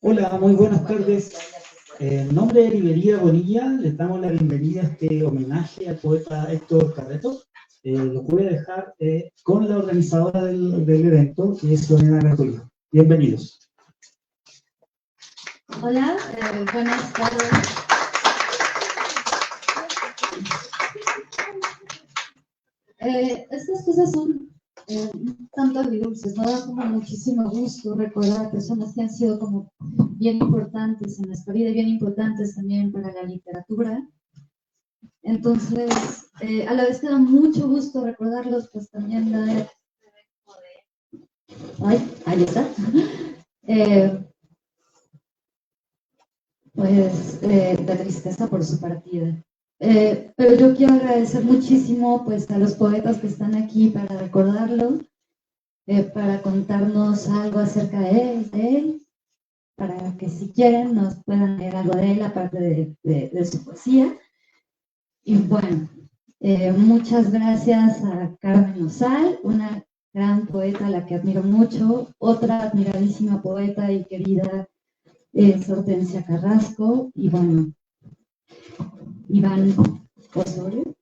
Hola, muy buenas tardes. En nombre de Librería Bonilla, les damos la bienvenida a este homenaje al poeta Héctor Carreto. Lo voy a dejar con la organizadora del evento, que es Lorena Gartolino. Bienvenidos. Hola, buenas tardes. Estas cosas son tanto agridulces, ¿no? Da como muchísimo gusto recordar a personas que han sido como bien importantes en nuestra vida y bien importantes también para la literatura. Entonces, a la vez que da mucho gusto recordarlos, pues también da... Ay, ahí está. Pues de tristeza por su partida. Pero yo quiero agradecer muchísimo pues a los poetas que están aquí para recordarlo, para contarnos algo acerca de él, para que si quieren nos puedan leer algo de él aparte de su poesía. Y bueno, muchas gracias a Carmen Osal, una gran poeta a la que admiro mucho, otra admiradísima poeta y querida es Hortensia Carrasco, y bueno, Iván Osorio,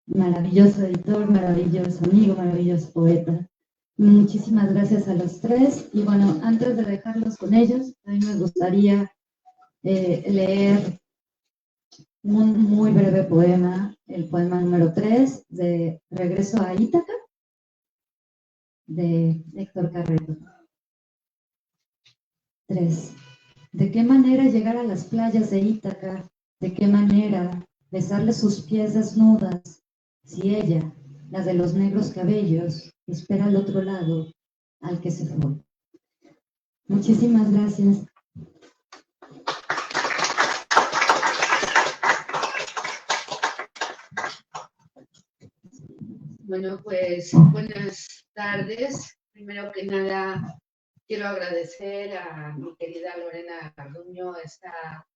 maravilloso editor, maravilloso amigo, maravilloso poeta. Muchísimas gracias a los tres. Y bueno, antes de dejarlos con ellos, a mí me gustaría leer un muy breve poema, el poema número 3 de Regreso a Ítaca, de Héctor Carreto. 3. ¿De qué manera llegar a las playas de Ítaca? ¿De qué manera besarle sus pies desnudas? Si ella, la de los negros cabellos, espera al otro lado, al que se fue. Muchísimas gracias. Bueno, pues buenas tardes. Primero que nada, quiero agradecer a mi querida Lorena Garduño esta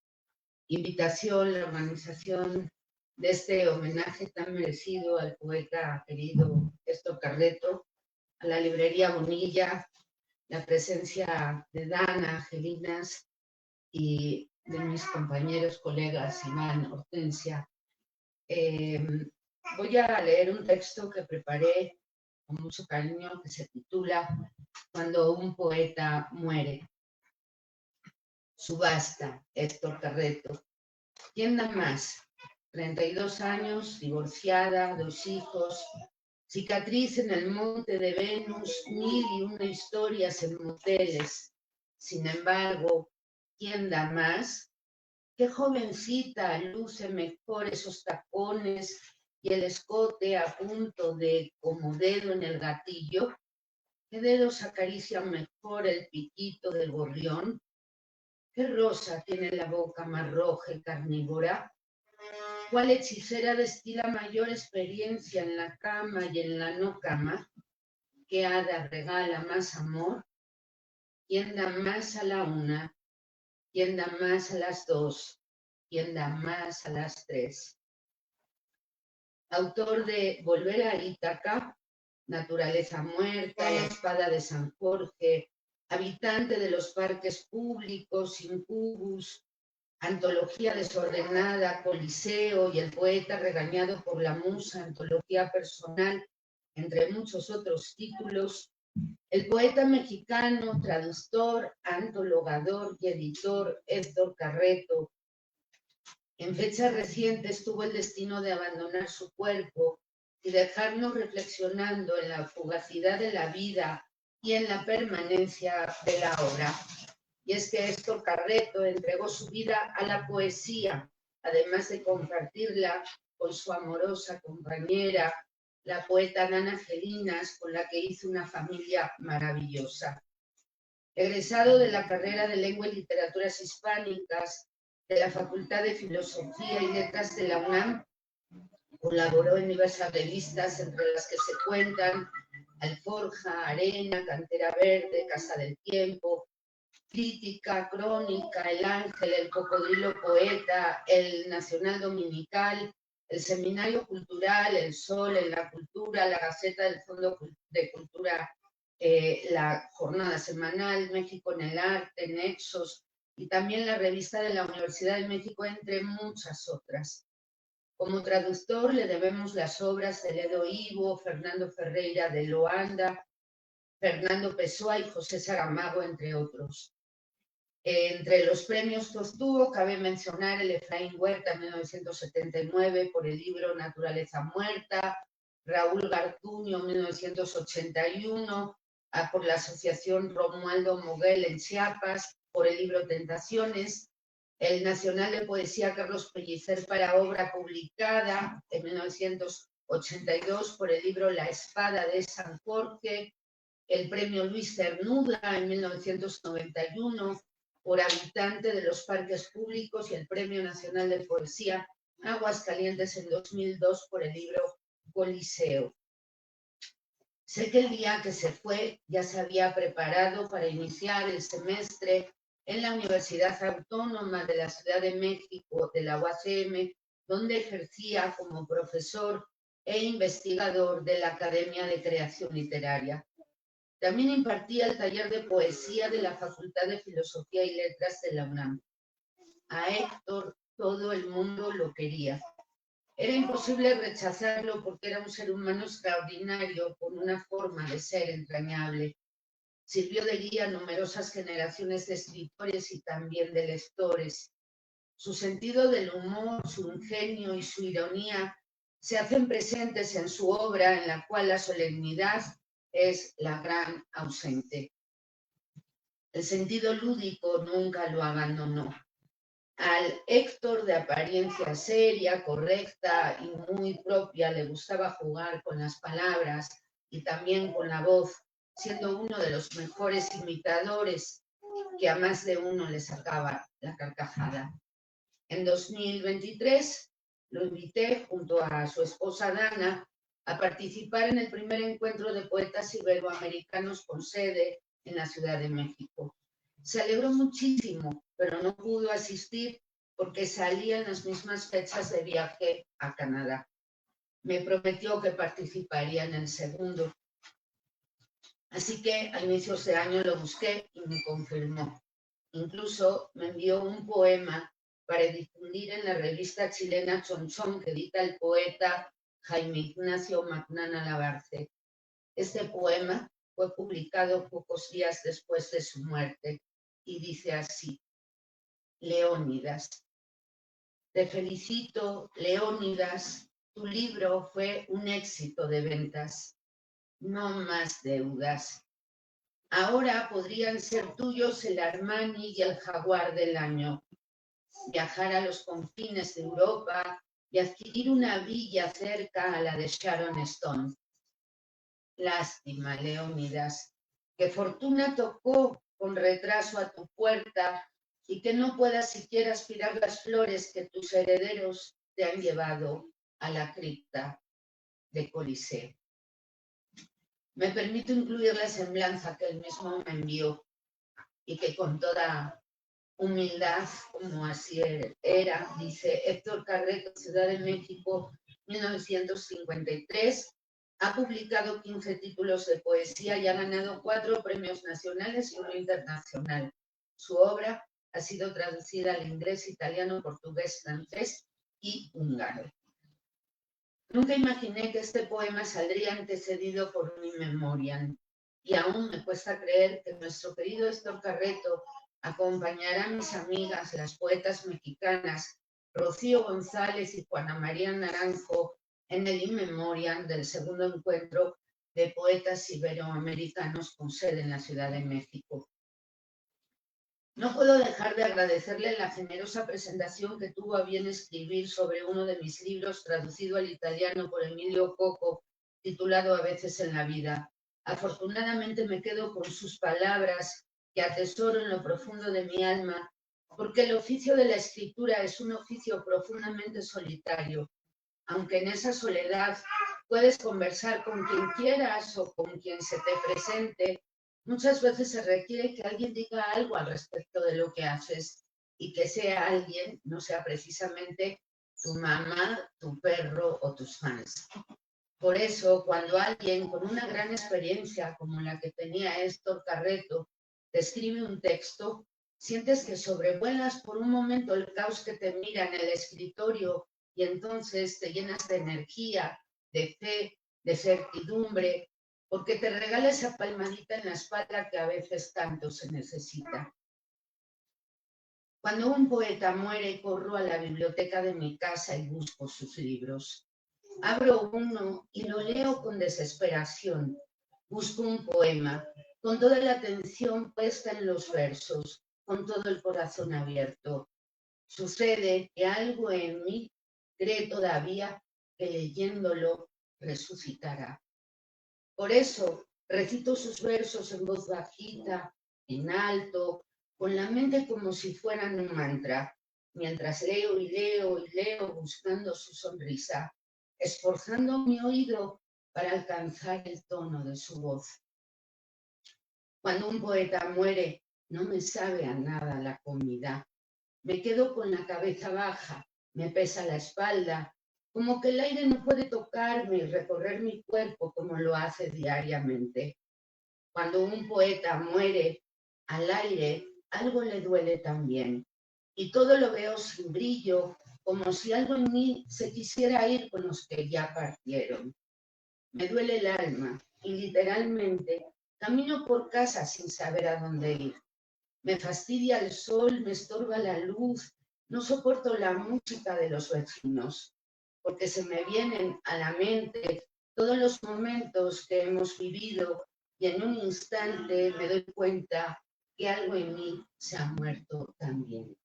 invitación, la organización de este homenaje tan merecido al poeta querido Héctor Carreto, a la librería Bonilla, la presencia de Dana, Angelinas y de mis compañeros, colegas, Iván, Hortensia. Voy a leer un texto que preparé con mucho cariño que se titula Cuando un poeta muere. Subasta, Héctor Carreto. ¿Quién da más? 32 años, divorciada, 2 hijos, cicatriz en el monte de Venus, 1001 historias en moteles. Sin embargo, ¿quién da más? ¿Qué jovencita luce mejor esos tacones y el escote a punto de como dedo en el gatillo? ¿Qué dedos acarician mejor el piquito del gorrión? ¿Qué rosa tiene la boca más roja y carnívora? ¿Cuál hechicera destila mayor experiencia en la cama y en la no cama? ¿Qué hada regala más amor? ¿Quién da más a la 1? ¿Quién da más a las 2? ¿Quién da más a las 3? Autor de Volver a Ítaca, Naturaleza muerta, La espada de San Jorge, habitante de los parques públicos, Incubus, Antología desordenada, Coliseo y El poeta regañado por la musa, antología personal, entre muchos otros títulos. El poeta mexicano, traductor, antologador y editor Héctor Carreto, en fechas recientes tuvo el destino de abandonar su cuerpo y dejarnos reflexionando en la fugacidad de la vida y en la permanencia de la obra. Y es que Héctor Carreto entregó su vida a la poesía, además de compartirla con su amorosa compañera, la poeta Dana Angelinas, con la que hizo una familia maravillosa. Egresado de la carrera de Lengua y Literaturas Hispánicas de la Facultad de Filosofía y Letras de la UNAM, colaboró en diversas revistas, entre las que se cuentan Alforja, Arena, Cantera Verde, Casa del Tiempo, Crítica, Crónica, El Ángel, El Cocodrilo Poeta, El Nacional Dominical, El Seminario Cultural, El Sol en la Cultura, la Gaceta del Fondo de Cultura la jornada semanal México en el Arte, Nexos, y también la revista de la Universidad de México, entre muchas otras. Como traductor le debemos las obras de Ledo Ivo, Fernando Ferreira de Loanda, Fernando Pessoa y José Saramago, entre otros. Entre los premios que obtuvo cabe mencionar el Efraín Huerta en 1979 por el libro Naturaleza Muerta, Raúl Garduño en 1981 por la Asociación Romualdo Moguel en Chiapas por el libro Tentaciones, el Nacional de Poesía Carlos Pellicer para obra publicada en 1982 por el libro La Espada de San Jorge, el premio Luis Cernuda en 1991 por Habitante de los Parques Públicos y el Premio Nacional de Poesía Aguascalientes en 2002 por el libro Coliseo. Sé que el día que se fue ya se había preparado para iniciar el semestre en la Universidad Autónoma de la Ciudad de México, de la UACM, donde ejercía como profesor e investigador de la Academia de Creación Literaria. También impartía el taller de poesía de la Facultad de Filosofía y Letras de la UNAM. A Héctor todo el mundo lo quería. Era imposible rechazarlo porque era un ser humano extraordinario, con una forma de ser entrañable. Sirvió de guía a numerosas generaciones de escritores y también de lectores. Su sentido del humor, su ingenio y su ironía se hacen presentes en su obra, en la cual la solemnidad es la gran ausente. El sentido lúdico nunca lo abandonó. Al Héctor, de apariencia seria, correcta y muy propia, le gustaba jugar con las palabras y también con la voz, siendo uno de los mejores imitadores, que a más de uno le sacaba la carcajada. En 2023 lo invité junto a su esposa Dana a participar en el primer encuentro de poetas iberoamericanos con sede en la Ciudad de México. Se alegró muchísimo, pero no pudo asistir porque salía en las mismas fechas de viaje a Canadá. Me prometió que participaría en el segundo. Así que a inicios de año lo busqué y me confirmó. Incluso me envió un poema para difundir en la revista chilena Chonchón que edita el poeta Jaime Ignacio Magnana Labarce. Este poema fue publicado pocos días después de su muerte y dice así: Leónidas. Te felicito, Leónidas, tu libro fue un éxito de ventas. No más deudas. Ahora podrían ser tuyos el Armani y el Jaguar del año. Viajar a los confines de Europa y adquirir una villa cerca a la de Sharon Stone. Lástima, Leónidas, que fortuna tocó con retraso a tu puerta y que no puedas siquiera aspirar las flores que tus herederos te han llevado a la cripta de Coliseo. Me permito incluir la semblanza que él mismo me envió y que con toda humildad, como así era, dice Héctor Carreto, Ciudad de México, 1953, ha publicado 15 títulos de poesía y ha ganado 4 premios nacionales y 1 internacional. Su obra ha sido traducida al inglés, italiano, portugués, francés y húngaro. Nunca imaginé que este poema saldría antecedido por un in memoriam, y aún me cuesta creer que nuestro querido Héctor Carreto acompañará a mis amigas, las poetas mexicanas Rocío González y Juana María Naranjo en el in memoriam del segundo encuentro de poetas iberoamericanos con sede en la Ciudad de México. No puedo dejar de agradecerle la generosa presentación que tuvo a bien escribir sobre uno de mis libros traducido al italiano por Emilio Coco, titulado A veces en la vida. Afortunadamente me quedo con sus palabras que atesoro en lo profundo de mi alma, porque el oficio de la escritura es un oficio profundamente solitario. Aunque en esa soledad puedes conversar con quien quieras o con quien se te presente, muchas veces se requiere que alguien diga algo al respecto de lo que haces y que sea alguien, no sea precisamente tu mamá, tu perro o tus fans. Por eso, cuando alguien con una gran experiencia como la que tenía Héctor Carreto te escribe un texto, sientes que sobrevuelas por un momento el caos que te mira en el escritorio y entonces te llenas de energía, de fe, de certidumbre, porque te regala esa palmadita en la espalda que a veces tanto se necesita. Cuando un poeta muere, corro a la biblioteca de mi casa y busco sus libros. Abro uno y lo leo con desesperación. Busco un poema, con toda la atención puesta en los versos, con todo el corazón abierto. Sucede que algo en mí cree todavía que leyéndolo resucitará. Por eso recito sus versos en voz bajita, en alto, con la mente como si fueran un mantra, mientras leo y leo y leo buscando su sonrisa, esforzando mi oído para alcanzar el tono de su voz. Cuando un poeta muere, no me sabe a nada la comida. Me quedo con la cabeza baja, me pesa la espalda, como que el aire no puede tocarme y recorrer mi cuerpo como lo hace diariamente. Cuando un poeta muere, al aire algo le duele también. Y todo lo veo sin brillo, como si algo en mí se quisiera ir con los que ya partieron. Me duele el alma y literalmente camino por casa sin saber a dónde ir. Me fastidia el sol, me estorba la luz, no soporto la música de los vecinos, porque se me vienen a la mente todos los momentos que hemos vivido y en un instante me doy cuenta que algo en mí se ha muerto también.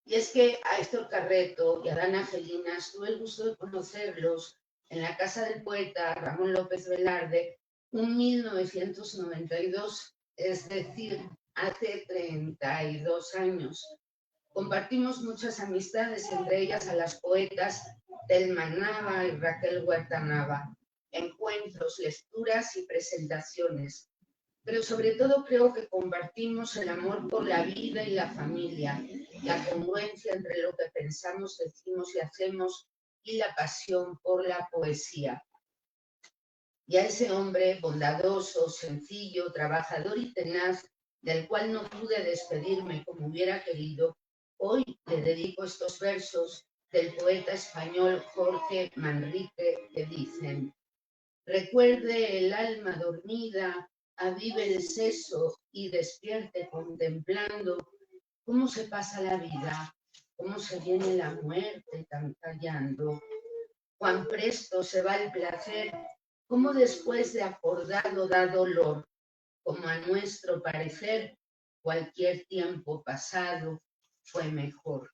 Y es que a Héctor Carreto y a Dana Gelinas tuve el gusto de conocerlos en la casa del poeta Ramón López Velarde en 1992, es decir, hace 32 años. Compartimos muchas amistades, entre ellas a las poetas Telma Nava y Raquel Huerta Nava, encuentros, lecturas y presentaciones. Pero sobre todo creo que compartimos el amor por la vida y la familia, la congruencia entre lo que pensamos, decimos y hacemos y la pasión por la poesía. Y a ese hombre bondadoso, sencillo, trabajador y tenaz, del cual no pude despedirme como hubiera querido, hoy le dedico estos versos del poeta español Jorge Manrique que dicen: recuerde el alma dormida, avive el seso y despierte contemplando cómo se pasa la vida, cómo se viene la muerte tan callando, cuán presto se va el placer, cómo después de acordado da dolor, como a nuestro parecer cualquier tiempo pasado fue mejor.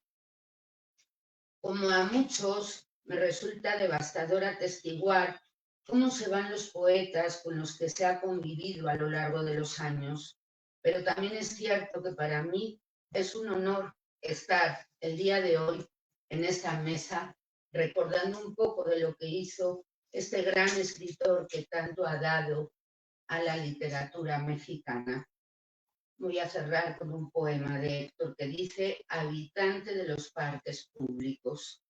Como a muchos me resulta devastador atestiguar cómo se van los poetas con los que se ha convivido a lo largo de los años, pero también es cierto que para mí es un honor estar el día de hoy en esta mesa recordando un poco de lo que hizo este gran escritor que tanto ha dado a la literatura mexicana. Voy a cerrar con un poema de Héctor que dice: habitante de los parques públicos.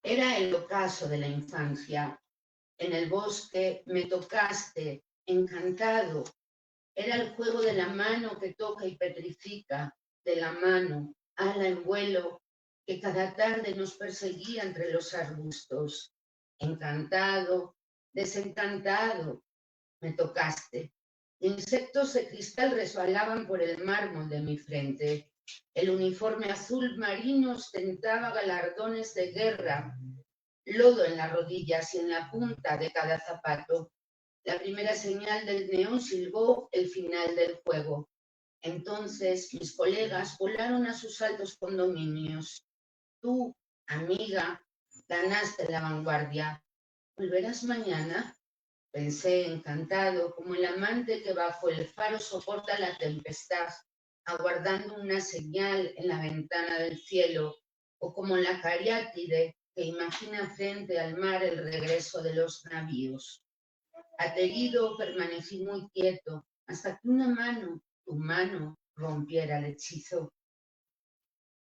Era el ocaso de la infancia. En el bosque me tocaste, encantado. Era el juego de la mano que toca y petrifica, de la mano, ala en vuelo, que cada tarde nos perseguía entre los arbustos. Encantado, desencantado, me tocaste. Insectos de cristal resbalaban por el mármol de mi frente. El uniforme azul marino ostentaba galardones de guerra, lodo en las rodillas y en la punta de cada zapato. La primera señal del neón silbó el final del juego. Entonces mis colegas volaron a sus altos condominios. Tú, amiga, ganaste la vanguardia. ¿Volverás mañana? Pensé encantado, como el amante que bajo el faro soporta la tempestad, aguardando una señal en la ventana del cielo, o como la cariátide que imagina frente al mar el regreso de los navíos. Aterido permanecí muy quieto, hasta que una mano, tu mano, rompiera el hechizo.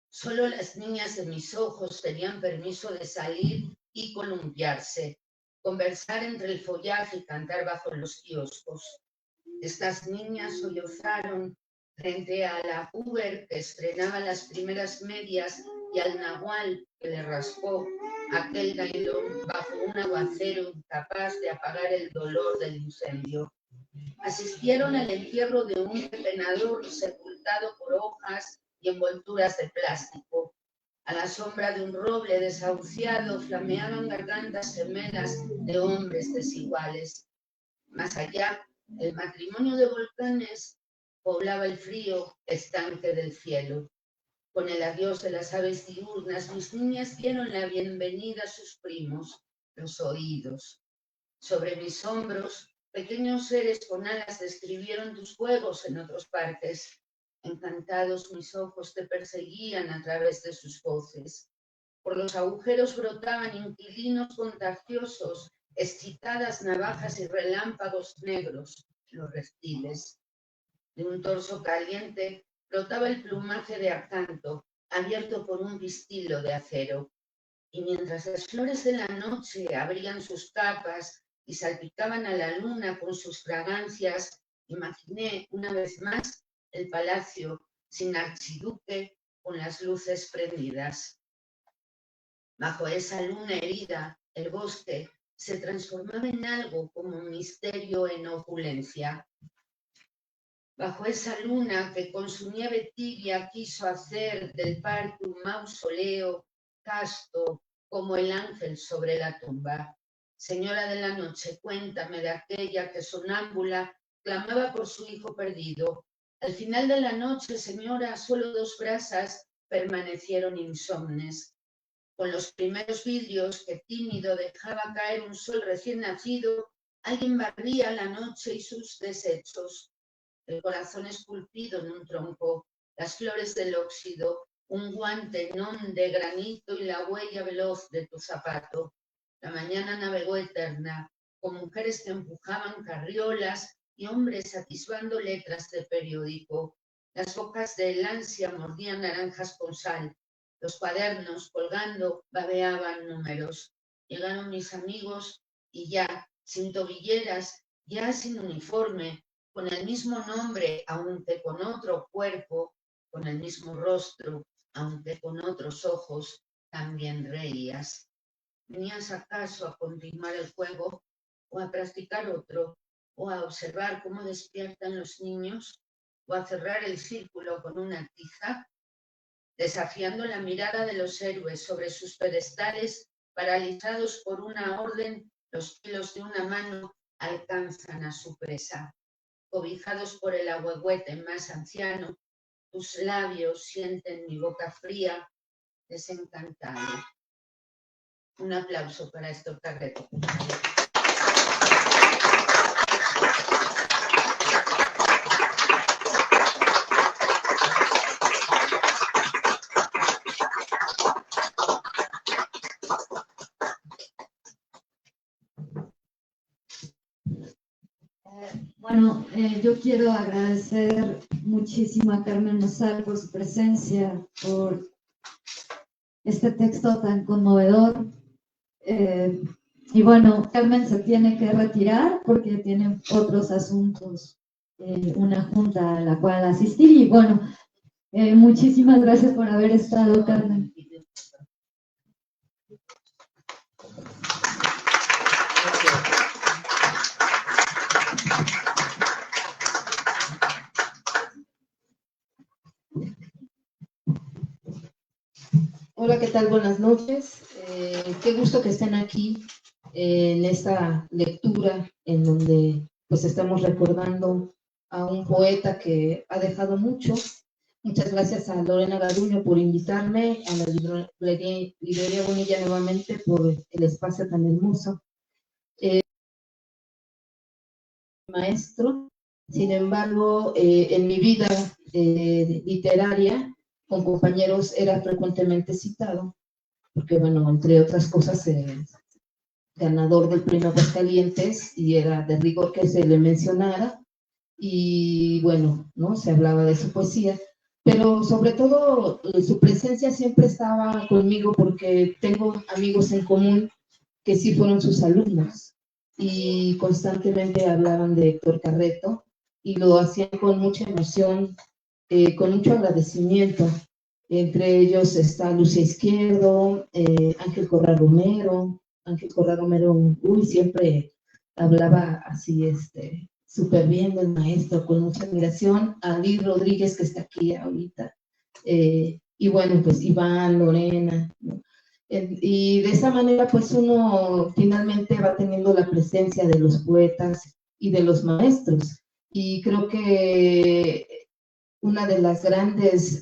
Solo las niñas de mis ojos tenían permiso de salir y columpiarse, conversar entre el follaje y cantar bajo los kioscos. Estas niñas sollozaron frente a la Uber que estrenaba las primeras medias y al nahual que le raspó aquel nailón bajo un aguacero incapaz de apagar el dolor del incendio. Asistieron al entierro de un pepenador sepultado por hojas y envolturas de plástico. A la sombra de un roble desahuciado flameaban gargantas gemelas de hombres desiguales. Más allá, el matrimonio de volcanes poblaba el frío estanque del cielo. Con el adiós de las aves diurnas, mis niñas dieron la bienvenida a sus primos, los oídos. Sobre mis hombros, pequeños seres con alas describieron tus juegos en otros parques. Encantados mis ojos te perseguían a través de sus voces. Por los agujeros brotaban inquilinos contagiosos, excitadas navajas y relámpagos negros, los reptiles. De un torso caliente brotaba el plumaje de acanto, abierto por un pistilo de acero. Y mientras las flores de la noche abrían sus capas y salpicaban a la luna con sus fragancias, imaginé una vez más el palacio sin archiduque con las luces prendidas. Bajo esa luna herida, el bosque se transformaba en algo como un misterio en opulencia. Bajo esa luna que con su nieve tibia quiso hacer del parque un mausoleo casto como el ángel sobre la tumba. Señora de la noche, cuéntame de aquella que sonámbula clamaba por su hijo perdido. Al final de la noche, señora, solo 2 brasas permanecieron insomnes. Con los primeros vidrios que tímido dejaba caer un sol recién nacido, alguien barría la noche y sus desechos. El corazón esculpido en un tronco, las flores del óxido, un guante non de granito y la huella veloz de tu zapato. La mañana navegó eterna, con mujeres que empujaban carriolas y hombres atisbando letras de periódico. Las bocas del ansia mordían naranjas con sal. Los cuadernos colgando babeaban números. Llegaron mis amigos y ya, sin tobilleras, ya sin uniforme, con el mismo nombre, aunque con otro cuerpo, con el mismo rostro, aunque con otros ojos, también reías. ¿Venías acaso a continuar el juego o a practicar otro, o a observar cómo despiertan los niños, o a cerrar el círculo con una tiza? Desafiando la mirada de los héroes sobre sus pedestales, paralizados por una orden, los kilos de una mano alcanzan a su presa. Cobijados por el ahuehuete más anciano, tus labios sienten mi boca fría, desencantado. Un aplauso para Héctor Carreto. Bueno, yo quiero agradecer muchísimo a Carmen Mozal por su presencia, por este texto tan conmovedor. Y bueno, Carmen se tiene que retirar porque tiene otros asuntos, una junta a la cual asistir. Y bueno, muchísimas gracias por haber estado, Carmen. Hola, ¿qué tal? Buenas noches. Qué gusto que estén aquí en esta lectura en donde pues estamos recordando a un poeta que ha dejado mucho. Muchas gracias a Lorena Garduño por invitarme, a la librería Bonilla nuevamente por el espacio tan hermoso. Maestro, sin embargo, en mi vida literaria, con compañeros era frecuentemente citado, porque bueno, entre otras cosas, ganador del premio Aguascalientes, y era de rigor que se le mencionara, y bueno, ¿no? Se hablaba de su poesía, pero sobre todo su presencia siempre estaba conmigo porque tengo amigos en común que sí fueron sus alumnos y constantemente hablaban de Héctor Carreto y lo hacían con mucha emoción, con mucho agradecimiento. Entre ellos está Lucia Izquierdo, Ángel Corral Romero. Ángel Corral Romero, uy, siempre hablaba así, súper bien del maestro, con mucha admiración. Ali Rodríguez, que está aquí ahorita. Y bueno, pues Iván, Lorena, ¿no? Y de esa manera, pues uno finalmente va teniendo la presencia de los poetas y de los maestros. Y creo que una de las grandes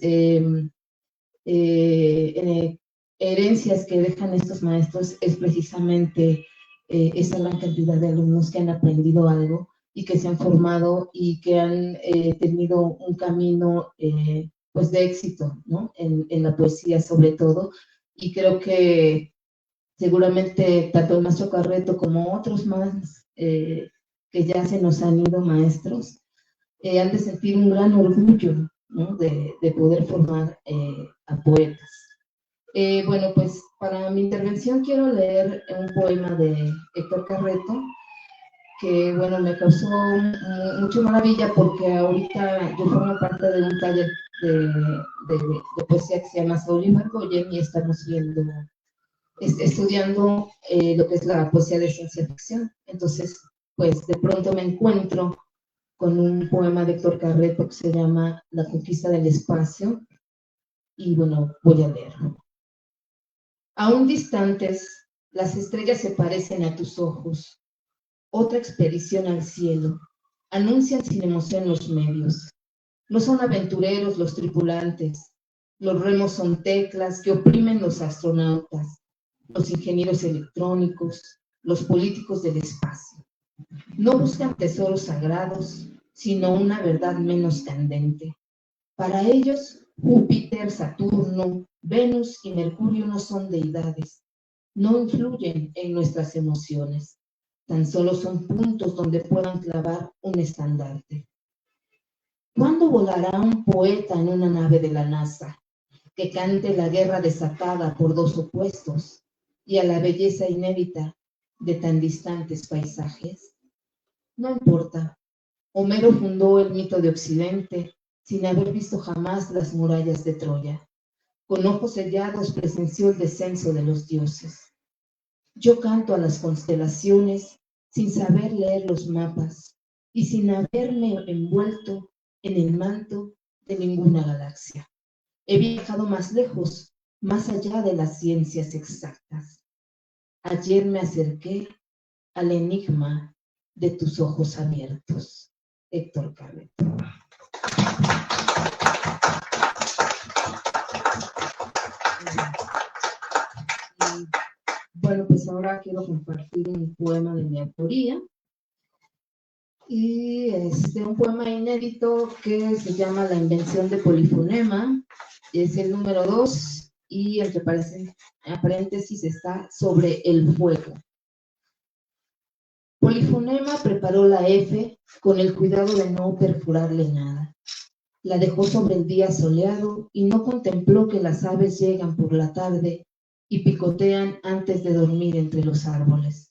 herencias que dejan estos maestros es precisamente esa gran cantidad de alumnos que han aprendido algo y que se han formado y que han tenido un camino pues de éxito, ¿no? En la poesía sobre todo. Y creo que seguramente tanto el maestro Carreto como otros más que ya se nos han ido maestros, han de sentir un gran orgullo, ¿no? de poder formar a poetas. Bueno, pues para mi intervención quiero leer un poema de Héctor Carreto, que bueno, me causó mucha maravilla porque ahorita yo formo parte de un taller de poesía que se llama Saúl Ibargoyen y estamos estudiando lo que es la poesía de ciencia ficción. Entonces, pues de pronto me encuentro con un poema de Héctor Carreto que se llama La conquista del espacio, y bueno, voy a leerlo. Aún distantes, las estrellas se parecen a tus ojos. Otra expedición al cielo. Anuncian sin emoción los medios. No son aventureros los tripulantes. Los remos son teclas que oprimen los astronautas, los ingenieros electrónicos, los políticos del espacio. No buscan tesoros sagrados, sino una verdad menos candente. Para ellos, Júpiter, Saturno, Venus y Mercurio no son deidades, no influyen en nuestras emociones, tan solo son puntos donde puedan clavar un estandarte. ¿Cuándo volará un poeta en una nave de la NASA que cante la guerra desatada por dos opuestos y a la belleza inédita de tan distantes paisajes? No importa. Homero fundó el mito de Occidente sin haber visto jamás las murallas de Troya. Con ojos sellados presenció el descenso de los dioses. Yo canto a las constelaciones sin saber leer los mapas y sin haberme envuelto en el manto de ninguna galaxia. He viajado más lejos, más allá de las ciencias exactas. Ayer me acerqué al enigma de tus ojos abiertos. Héctor Carreto. Bueno, pues ahora quiero compartir un poema de mi autoría. Y un poema inédito que se llama La invención de Polifonema. Es el número 2 y entre paréntesis está sobre el fuego. Polifonema preparó la F con el cuidado de no perforarle nada. La dejó sobre el día soleado y no contempló que las aves llegan por la tarde y picotean antes de dormir entre los árboles.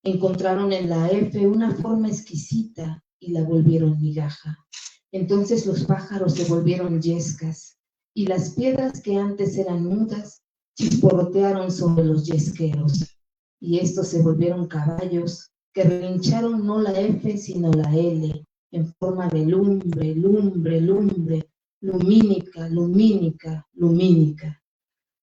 Encontraron en la F una forma exquisita y la volvieron migaja. Entonces los pájaros se volvieron yescas y las piedras que antes eran mudas chisporrotearon sobre los yesqueros y estos se volvieron caballos que relincharon no la F sino la L en forma de lumbre, lumbre, lumbre, lumínica, lumínica, lumínica.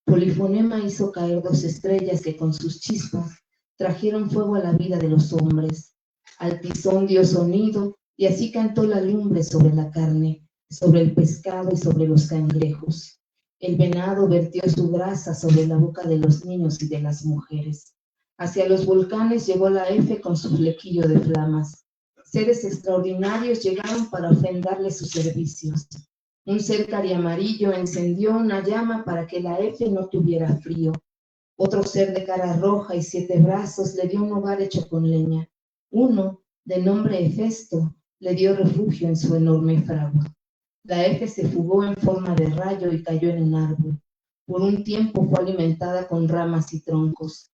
Polifonema hizo caer 2 estrellas que con sus chispas trajeron fuego a la vida de los hombres. Al tizón dio sonido y así cantó la lumbre sobre la carne, sobre el pescado y sobre los cangrejos. El venado vertió su grasa sobre la boca de los niños y de las mujeres. Hacia los volcanes llegó la F con su flequillo de flamas. Seres extraordinarios llegaron para ofrendarle sus servicios. Un ser cariamarillo encendió una llama para que la F no tuviera frío. Otro ser de cara roja y 7 brazos le dio un hogar hecho con leña. Uno, de nombre Hefesto, le dio refugio en su enorme fragua. La F se fugó en forma de rayo y cayó en un árbol. Por un tiempo fue alimentada con ramas y troncos.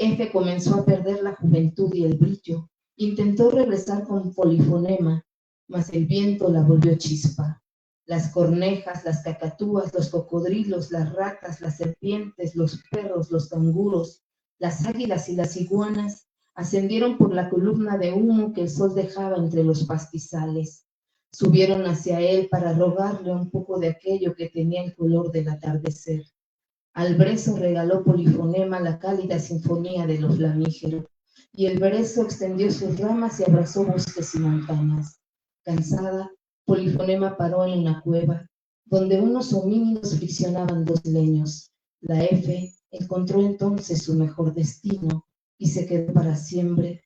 F comenzó a perder la juventud y el brillo. Intentó regresar con Polifonema, mas el viento la volvió chispa. Las cornejas, las cacatúas, los cocodrilos, las ratas, las serpientes, los perros, los canguros, las águilas y las iguanas ascendieron por la columna de humo que el sol dejaba entre los pastizales. Subieron hacia él para rogarle un poco de aquello que tenía el color del atardecer. Al brezo regaló Polifonema la cálida sinfonía de los flamígeros, y el brezo extendió sus ramas y abrazó bosques y montañas. Cansada, Polifonema paró en una cueva, donde unos homínidos friccionaban dos leños. La F encontró entonces su mejor destino, y se quedó para siempre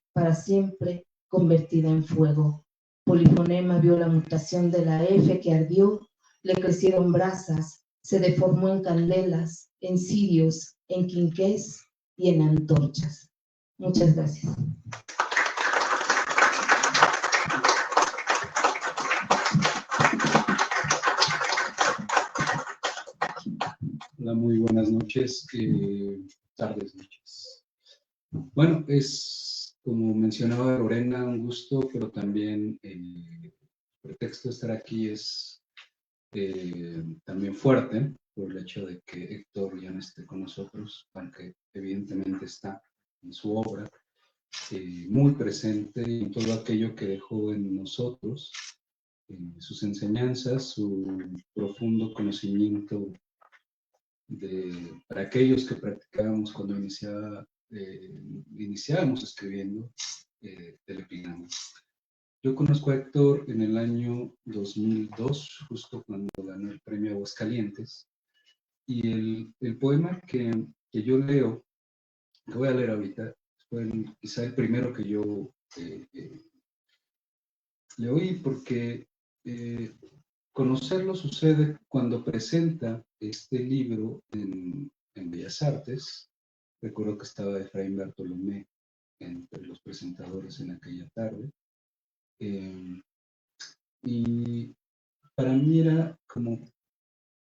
convertida en fuego. Polifonema vio la mutación de la F que ardió, le crecieron brasas, se deformó en candelas, en cirios, en quinqués y en antorchas. Muchas gracias. Hola, muy buenas noches, tardes, noches. Bueno, es, como mencionaba Lorena, un gusto, pero también el pretexto de estar aquí es también fuerte, por el hecho de que Héctor ya no esté con nosotros, aunque evidentemente está en su obra, muy presente en todo aquello que dejó en nosotros, sus enseñanzas, su profundo conocimiento para aquellos que practicábamos cuando iniciábamos escribiendo del epigrama. Yo conozco a Héctor en el año 2002, justo cuando ganó el premio Aguascalientes, y el poema que yo leo, que voy a leer ahorita, fue quizá el primero que yo le oí, porque conocerlo sucede cuando presenta este libro en Bellas Artes. Recuerdo que estaba Efraín Bartolomé entre los presentadores en aquella tarde. Y para mí era como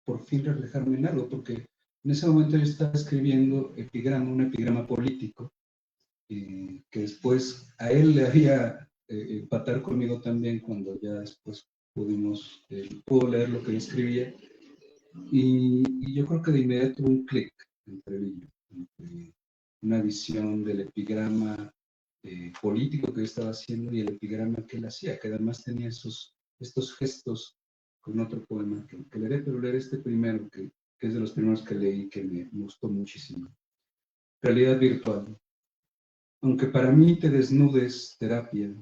por fin reflejarme en algo, porque en ese momento yo estaba escribiendo un epigrama político, que después a él le haría empatar conmigo también cuando ya después pudo leer lo que yo escribía, y yo creo que de inmediato hubo un clic entre él y yo, entre una visión del epigrama político que yo estaba haciendo y el epigrama que él hacía, que además tenía estos gestos con otro poema que leeré, pero leeré este primero, que es de los primeros que leí, que me gustó muchísimo. Realidad virtual. Aunque para mí te desnudes, terapia,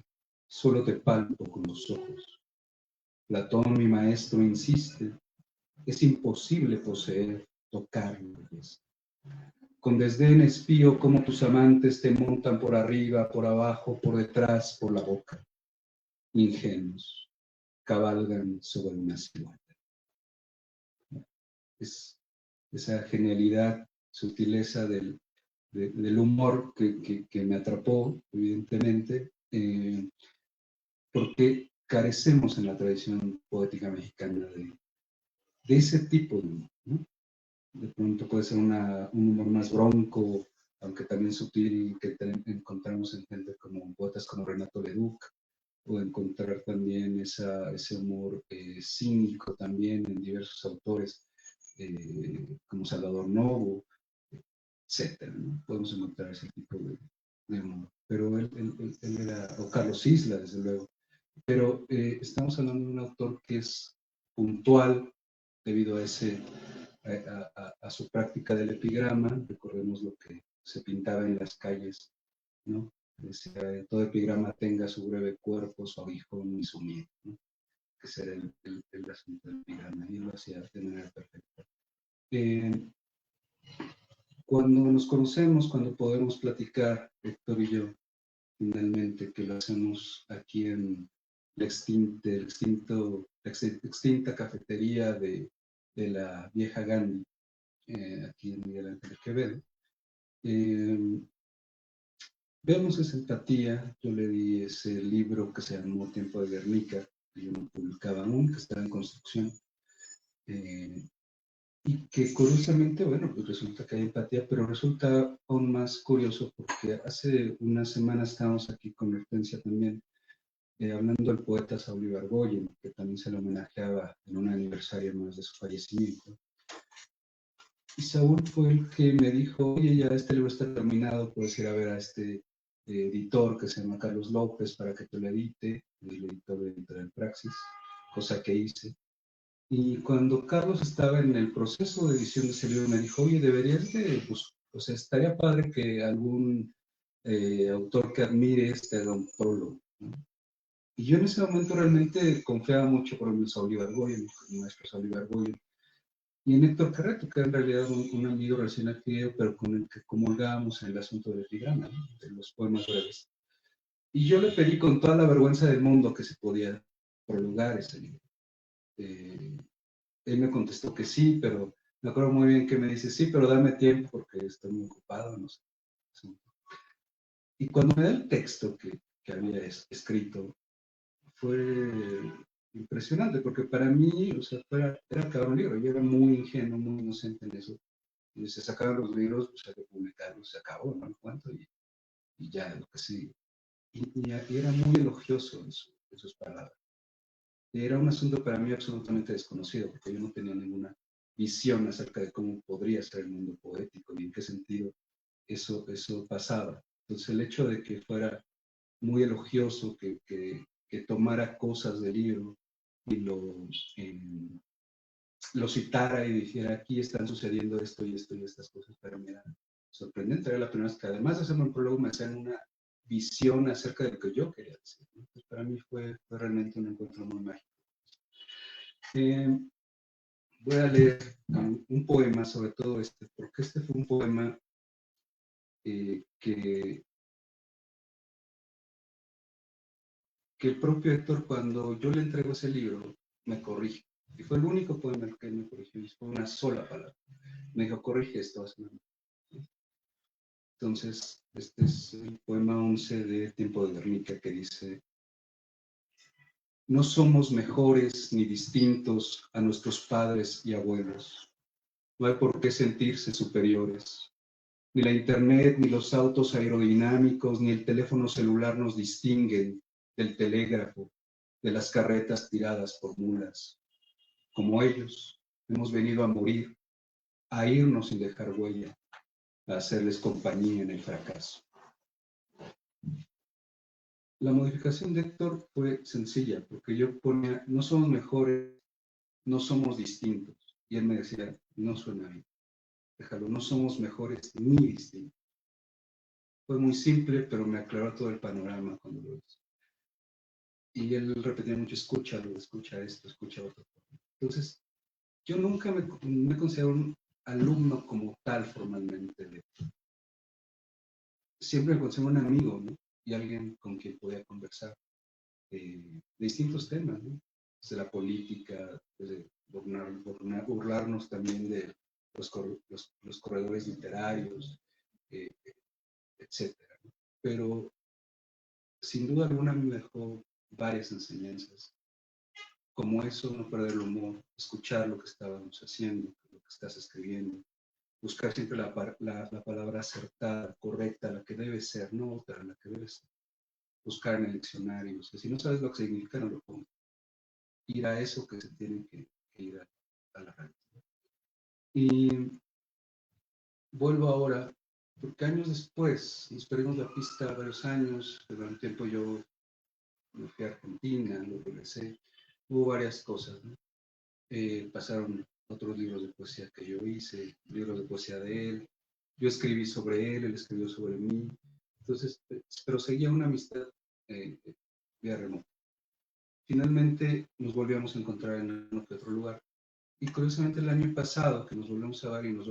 solo te palpo con los ojos. Platón, mi maestro, insiste, es imposible poseer, tocar la belleza. Con desdén espío como tus amantes te montan por arriba, por abajo, por detrás, por la boca. Ingenuos, cabalgan sobre una ciguata. Es esa genialidad, sutileza del humor que me atrapó, evidentemente, porque carecemos en la tradición poética mexicana de ese tipo de humor, ¿no? De pronto puede ser un humor más bronco, aunque también sutil, y que encontramos en gente como poetas como Renato Leduc, o encontrar también ese humor cínico también en diversos autores, como Salvador Novo, etcétera, ¿no? Podemos encontrar ese tipo de humor. Pero él era, o Carlos Isla, desde luego. Pero estamos hablando de un autor que es puntual debido a su práctica del epigrama. Recordemos lo que se pintaba en las calles, ¿no? Decía, todo epigrama tenga su breve cuerpo, su aguijón y su miel, ¿no? Que ese era el asunto del epigrama, y lo hacía de manera perfecta. Cuando nos conocemos, cuando podemos platicar, Héctor y yo, finalmente, que lo hacemos aquí en la extinta cafetería de la vieja Gandhi, aquí en Miguel Ángel Quevedo, vemos esa empatía. Yo le di ese libro que se llamó Tiempo de Guernica, que yo no publicaba aún, que estaba en construcción, Y que curiosamente, bueno, pues resulta que hay empatía, pero resulta aún más curioso porque hace unas semanas estábamos aquí con Hortensia también, hablando del poeta Saúl Ibargüen, que también se le homenajeaba en un aniversario más de su fallecimiento. Y Saúl fue el que me dijo, oye, ya este libro está terminado, puedes ir a ver a este editor que se llama Carlos López para que te lo edite, el editor de Editorial Praxis, cosa que hice. Y cuando Carlos estaba en el proceso de edición de ese libro, me dijo, oye, deberías de, pues, o sea, estaría padre que algún autor que admires te haga un prólogo, ¿no? Y yo en ese momento realmente confiaba mucho, por ejemplo, en Saúl Ibargüen, el maestro Saúl Ibargüen, y en Héctor Carreto, que era en realidad un amigo recién adquirido, pero con el que comulgábamos en el asunto del epigrama, ¿no? De los poemas breves. Y yo le pedí con toda la vergüenza del mundo que se podía prologar ese libro. Él me contestó que sí, pero me acuerdo muy bien que me dice, sí, pero dame tiempo porque estoy muy ocupado, no sé. Y cuando me da el texto que había escrito, fue impresionante, porque para mí, o sea, era acabar un libro. Yo era muy ingenuo, muy inocente en eso. Y se sacaban los libros, pues hay que publicarlos, se acabó, no lo cuento, y ya, lo que sigue. Y era muy elogioso en sus palabras. Era un asunto para mí absolutamente desconocido, porque yo no tenía ninguna visión acerca de cómo podría ser el mundo poético y en qué sentido eso pasaba. Entonces el hecho de que fuera muy elogioso, que tomara cosas del libro y eh, lo citara y dijera, aquí están sucediendo esto y esto y estas cosas, para mí era sorprendente. Era la primera vez que además de hacerme un prólogo me hacían una visión acerca de lo que yo quería decir, ¿no? Entonces, para mí fue realmente un encuentro muy mágico. Eh, Voy a leer un poema sobre todo este, porque este fue un poema que el propio Héctor, cuando yo le entrego ese libro, me corrige. Y fue el único poema que él me corrigió, y fue una sola palabra. Me dijo, corrige esto. Entonces, este es el poema 11 de Tiempo de Guernica, que dice, no somos mejores ni distintos a nuestros padres y abuelos. No hay por qué sentirse superiores. Ni la internet, ni los autos aerodinámicos, ni el teléfono celular nos distinguen del telégrafo, de las carretas tiradas por mulas. Como ellos, hemos venido a morir, a irnos sin dejar huella, a hacerles compañía en el fracaso. La modificación de Héctor fue sencilla, porque yo ponía, no somos mejores, no somos distintos. Y él me decía, no suena bien, déjalo, no somos mejores ni distintos. Fue muy simple, pero me aclaró todo el panorama cuando lo hice. Y él repetía mucho, escúchalo, escucha esto, escucha otro. Entonces, yo nunca me considero un alumno como tal formalmente. Siempre me considero un amigo, ¿no? Y alguien con quien podía conversar de distintos temas, ¿no? Desde la política, desde burlarnos también de los corredores literarios, eh, etcétera, ¿no? Pero sin duda alguna me dejó varias enseñanzas, como eso, no perder el humor, escuchar lo que estábamos haciendo, lo que estás escribiendo, buscar siempre la palabra acertada, correcta, la que debe ser, no otra, la que debe ser. Buscar en el diccionario, o sea, si no sabes lo que significa, no lo pongas. Ir a eso que se tiene que ir a la realidad. Y vuelvo ahora, porque años después, nos perdimos la pista varios años, durante un tiempo yo me fui a Argentina, lo regresé, hubo varias cosas, ¿no? Pasaron otros libros de poesía que yo hice, libros de poesía de él, yo escribí sobre él escribió sobre mí, entonces, pero seguía una amistad vía remota. Finalmente nos volvíamos a encontrar en otro lugar. Y curiosamente el año pasado que nos volvemos a ver y nos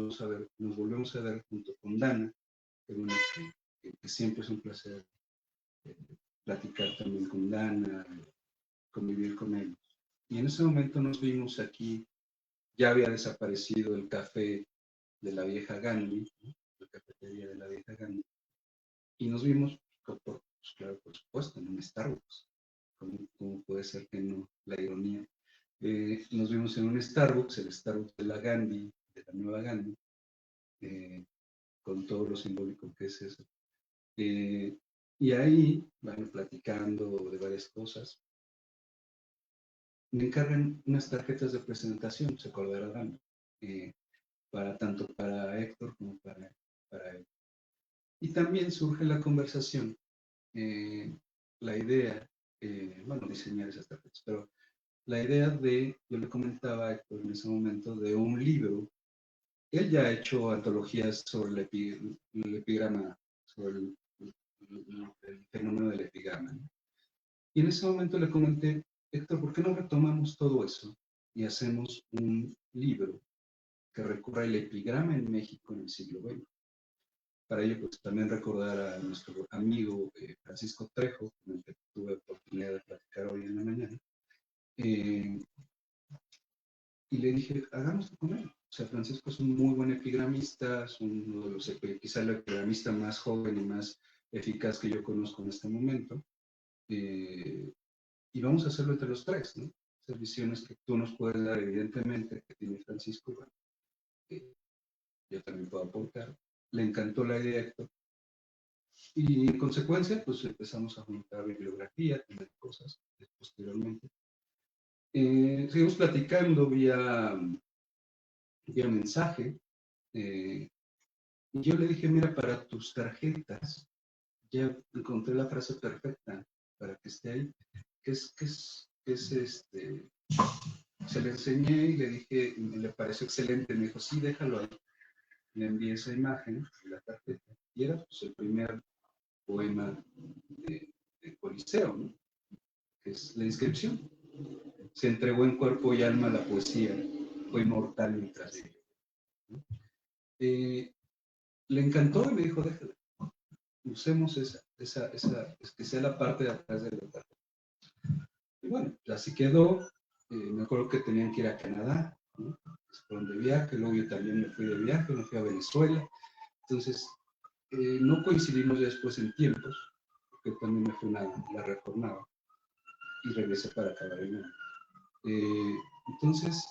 volvemos a ver junto con Dana, que siempre es un placer eh, platicar también con Dana, convivir con él. Y en ese momento nos vimos aquí, ya había desaparecido el café de la vieja Gandhi, ¿no? La cafetería de la vieja Gandhi, y nos vimos, pues, claro, por supuesto, en un Starbucks. ¿Cómo puede ser que no? La ironía. Nos vimos en un Starbucks, el Starbucks de la Gandhi, la nueva Gandhi, con todo lo simbólico que es eso. Y ahí, bueno, platicando de varias cosas, me encargan unas tarjetas de presentación, se acordarán, tanto para Héctor como para él. Y también surge la conversación, la idea, bueno, diseñar esas tarjetas, pero la idea yo le comentaba a Héctor en ese momento de un libro. Él ya ha hecho antologías sobre el epigrama, sobre el fenómeno del epigrama, ¿no? Y en ese momento le comenté, Héctor, ¿por qué no retomamos todo eso y hacemos un libro que recorra el epigrama en México en el siglo XX? Para ello, pues también recordar a nuestro amigo Francisco Trejo, con el que tuve oportunidad de platicar hoy en la mañana, y le dije, hagámoslo con él. O sea, Francisco es un muy buen epigramista, es uno de los, quizá el epigramista más joven y más eficaz que yo conozco en este momento. Y vamos a hacerlo entre los tres, ¿no? Esas visiones que tú nos puedes dar, evidentemente, que tiene Francisco, bueno, yo también puedo aportar. Le encantó la idea a Héctor. Y en consecuencia, pues empezamos a juntar bibliografía, tener cosas posteriormente. Seguimos platicando vía mensaje. Y yo le dije, mira, para tus tarjetas, ya encontré la frase perfecta para que esté ahí. Se le enseñé y le dije, le pareció excelente. Me dijo, sí, déjalo ahí. Le envié esa imagen de la tarjeta. Y era pues, el primer poema de Coliseo, ¿no? Que es la inscripción. Se entregó en cuerpo y alma a la poesía, fue inmortal mientras vivió, ¿no? Le encantó y me dijo, déjala, usemos esa, que sea la parte de atrás de la tarjeta. Y bueno, así quedó. Me acuerdo que tenían que ir a Canadá, ¿no? Se fueron de viaje, luego yo también me fui de viaje, me fui a Venezuela. Entonces, no coincidimos ya después en tiempos, porque también me fui la retornaba y regresé para acabar el año. Entonces,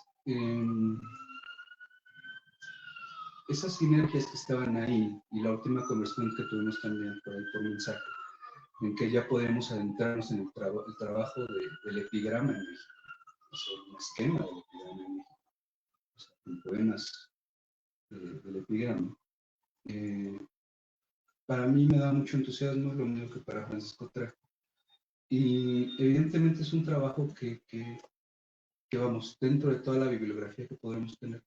esas sinergias que estaban ahí y la última conversación que tuvimos también por ahí por mensaje, en que ya podemos adentrarnos en el trabajo del epigrama en México, o sea, un esquema del epigrama en México, o sea, con poemas del epigrama. Para mí me da mucho entusiasmo, lo mismo que para Francisco Trejo. Y evidentemente es un trabajo que vamos, dentro de toda la bibliografía que podremos tener,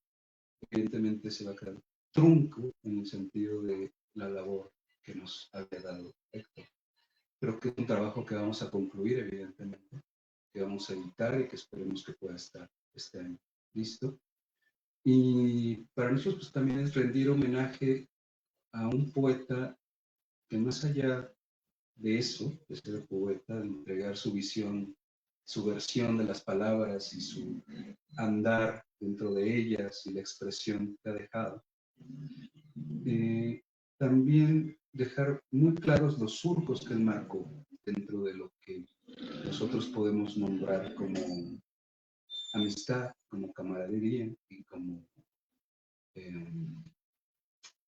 evidentemente se va a quedar trunco en el sentido de la labor que nos había dado Héctor. Pero que es un trabajo que vamos a concluir, evidentemente, que vamos a editar y que esperemos que pueda estar este año listo. Y para nosotros pues, también es rendir homenaje a un poeta que más allá de eso, de ser poeta, de entregar su visión, su versión de las palabras y su andar dentro de ellas y la expresión que ha dejado. También dejar muy claros los surcos que él marcó dentro de lo que nosotros podemos nombrar como amistad, como camaradería y como,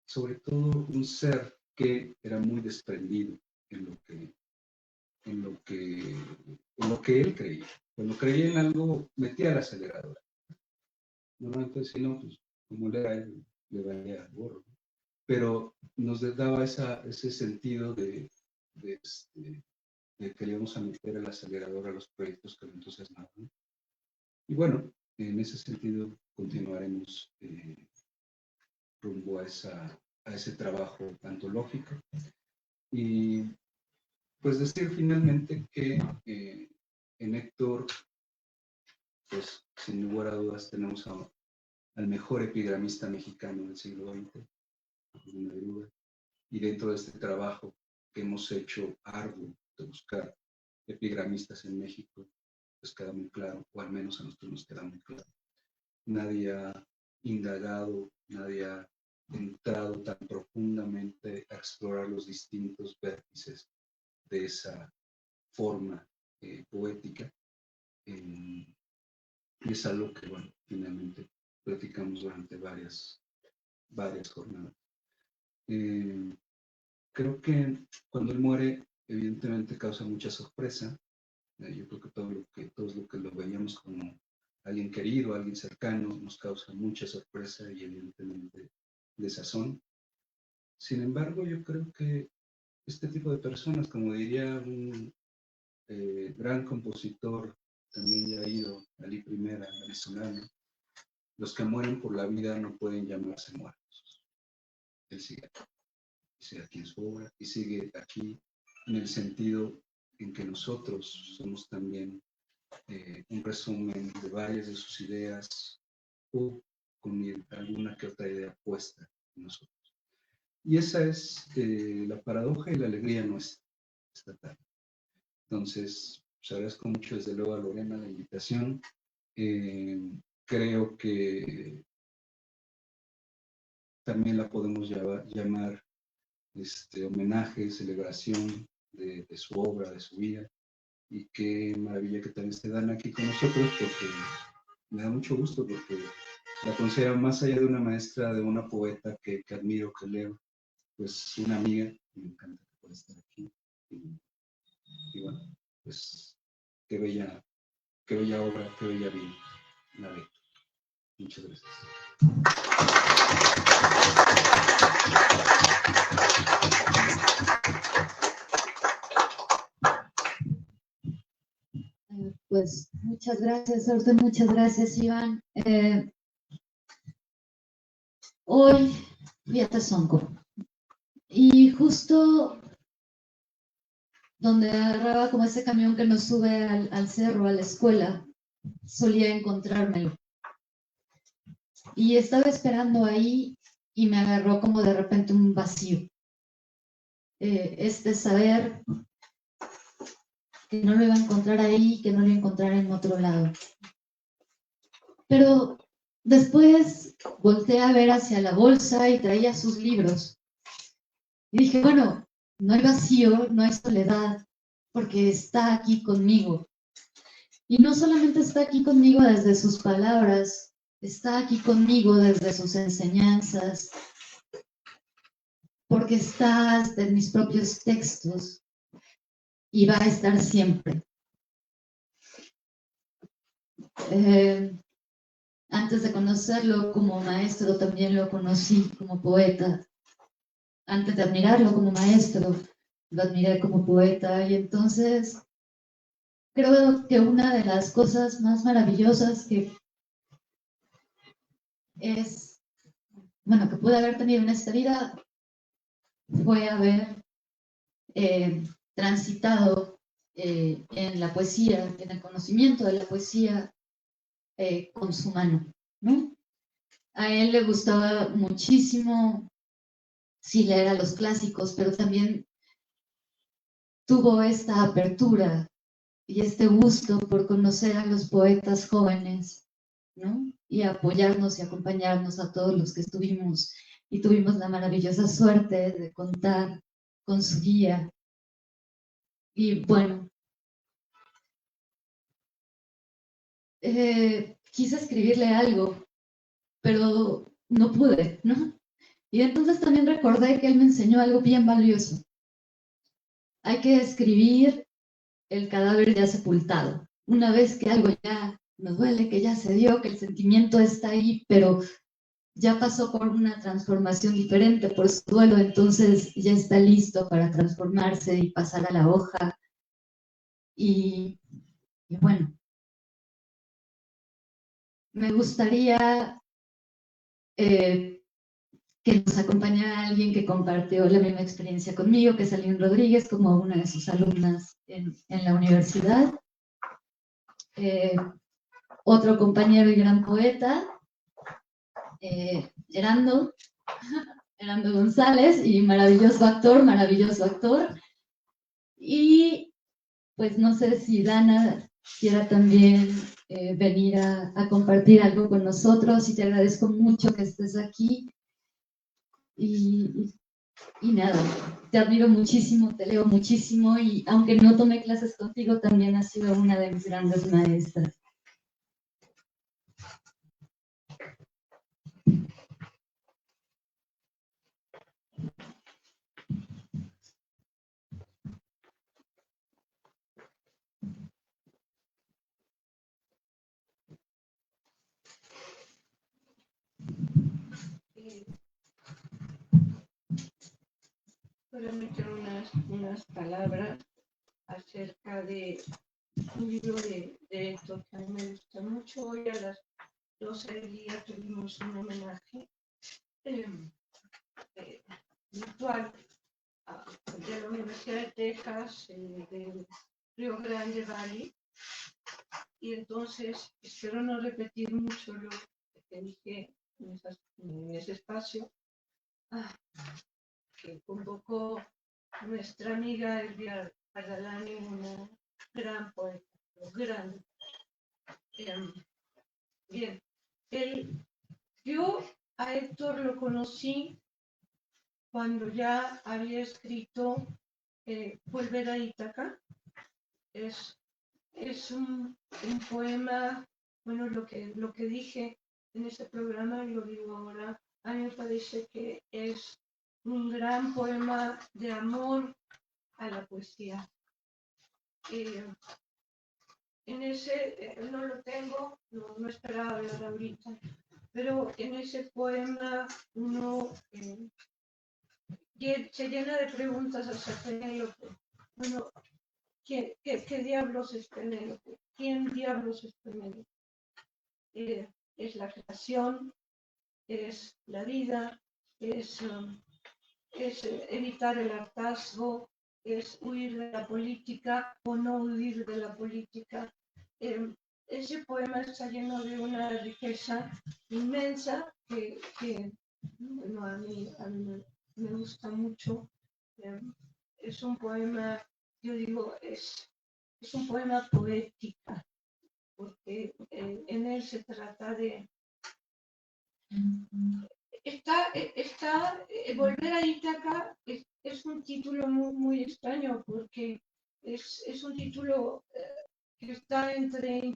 sobre todo, un ser que era muy desprendido en lo que él creía. Cuando creía en algo, metía el acelerador. Normalmente, si no, pues como le era él, le valía gorro. Pero nos daba ese sentido de que le íbamos a meter el acelerador a los proyectos que lo entusiasmaban. Y bueno, en ese sentido continuaremos rumbo a ese trabajo antológico. Y pues decir finalmente que en Héctor, pues sin lugar a dudas tenemos al mejor epigramista mexicano del siglo XX, ninguna duda. Y dentro de este trabajo que hemos hecho arduo de buscar epigramistas en México, pues queda muy claro, o al menos a nosotros nos queda muy claro. Nadie ha indagado, nadie ha entrado tan profundamente a explorar los distintos vértices de esa forma poética. Y es algo que, bueno, finalmente platicamos durante varias jornadas. Creo que cuando él muere, evidentemente causa mucha sorpresa. Yo creo que todos lo que lo veíamos como alguien querido, alguien cercano, nos causa mucha sorpresa y evidentemente desazón. Sin embargo, yo creo que este tipo de personas, como diría un gran compositor, también ya ido, Ali Primera, venezolano, los que mueren por la vida no pueden llamarse muertos. Él sigue aquí en su obra y sigue aquí en el sentido en que nosotros somos también un resumen de varias de sus ideas o con alguna que otra idea puesta en nosotros. Y esa es la paradoja y la alegría nuestra esta tarde. Entonces, pues agradezco mucho desde luego a Lorena la invitación. Creo que también la podemos llamar homenaje, celebración de su obra, de su vida. Y qué maravilla que también esté Dana aquí con nosotros, porque me da mucho gusto, porque la considero más allá de una maestra, de una poeta que admiro, que leo, pues una amiga, y me encanta que pueda estar aquí. Y bueno, pues qué bella obra, qué bella vida, la de. Muchas gracias. Pues muchas gracias, a usted muchas gracias, Iván. Hoy fui a Tezonco y justo donde agarraba como ese camión que nos sube al cerro, a la escuela, solía encontrármelo. Y estaba esperando ahí y me agarró como de repente un vacío. Saber que no lo iba a encontrar ahí, que no lo iba a encontrar en otro lado. Pero después volteé a ver hacia la bolsa y traía sus libros. Y dije, bueno, no hay vacío, no hay soledad, porque está aquí conmigo. Y no solamente está aquí conmigo desde sus palabras, está aquí conmigo desde sus enseñanzas, porque está hasta en mis propios textos y va a estar siempre. Antes de conocerlo como maestro, también lo conocí como poeta. Antes de admirarlo como maestro, lo admiré como poeta. Y entonces creo que una de las cosas más maravillosas que pude haber tenido en esta vida fue haber transitado en la poesía, en el conocimiento de la poesía con su mano, ¿no? A él le gustaba muchísimo, sí, leer a los clásicos, pero también tuvo esta apertura y este gusto por conocer a los poetas jóvenes, ¿no? Y apoyarnos y acompañarnos a todos los que estuvimos y tuvimos la maravillosa suerte de contar con su guía. Y bueno, quise escribirle algo, pero no pude, ¿no? Y entonces también recordé que él me enseñó algo bien valioso. Hay que escribir el cadáver ya sepultado. Una vez que algo ya nos duele, que ya se dio, que el sentimiento está ahí, pero ya pasó por una transformación diferente, por su duelo, entonces ya está listo para transformarse y pasar a la hoja. Y bueno, me gustaría que nos acompañara alguien que compartió la misma experiencia conmigo, que es Aline Rodríguez, como una de sus alumnas en la universidad. Otro compañero y gran poeta, Herando González, y maravilloso actor. Y pues no sé si Dana quiera también venir a compartir algo con nosotros, y te agradezco mucho que estés aquí. Y nada, te admiro muchísimo, te leo muchísimo, y aunque no tomé clases contigo, también has sido una de mis grandes maestras. Voy meter unas palabras acerca de un libro de Héctor que a mí me gusta mucho. Hoy a las 12 del día tuvimos un homenaje virtual de la Universidad de Texas, del Río Grande Valley, y entonces espero no repetir mucho lo que dije en ese espacio, que convocó nuestra amiga Elvia Ardalani, una gran poeta, grande. Bien, yo a Héctor lo conocí cuando ya había escrito Volver a Ítaca. Es un poema, bueno, lo que dije en ese programa, lo digo ahora, a mí me parece que es un gran poema de amor a la poesía. En ese, no lo tengo, no esperaba hablar ahorita, pero en ese poema uno se llena de preguntas hacia Penélope. Bueno, ¿qué diablos es Penélope? ¿Quién diablos es Penélope? Es la creación, es la vida, es evitar el hartazgo, es huir de la política o no huir de la política. Ese poema está lleno de una riqueza inmensa que bueno, a mí me gusta mucho. Es un poema, yo digo, es un poema poética, porque en él se trata de... Volver a Ítaca es un título muy extraño, porque es un título que está entre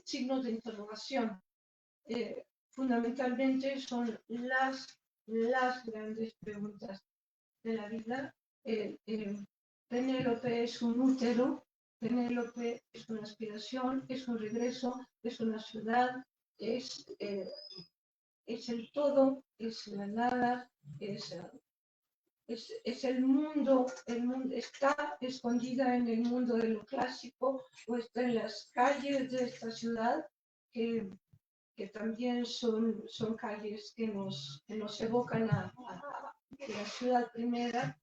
signos de interrogación. Fundamentalmente son las grandes preguntas de la vida. Penélope es un útero, Penélope es una aspiración, es un regreso, es una ciudad, es el todo, es la nada, es el mundo está escondida en el mundo de lo clásico, o está en las calles de esta ciudad, que también son calles que nos evocan a la ciudad primera.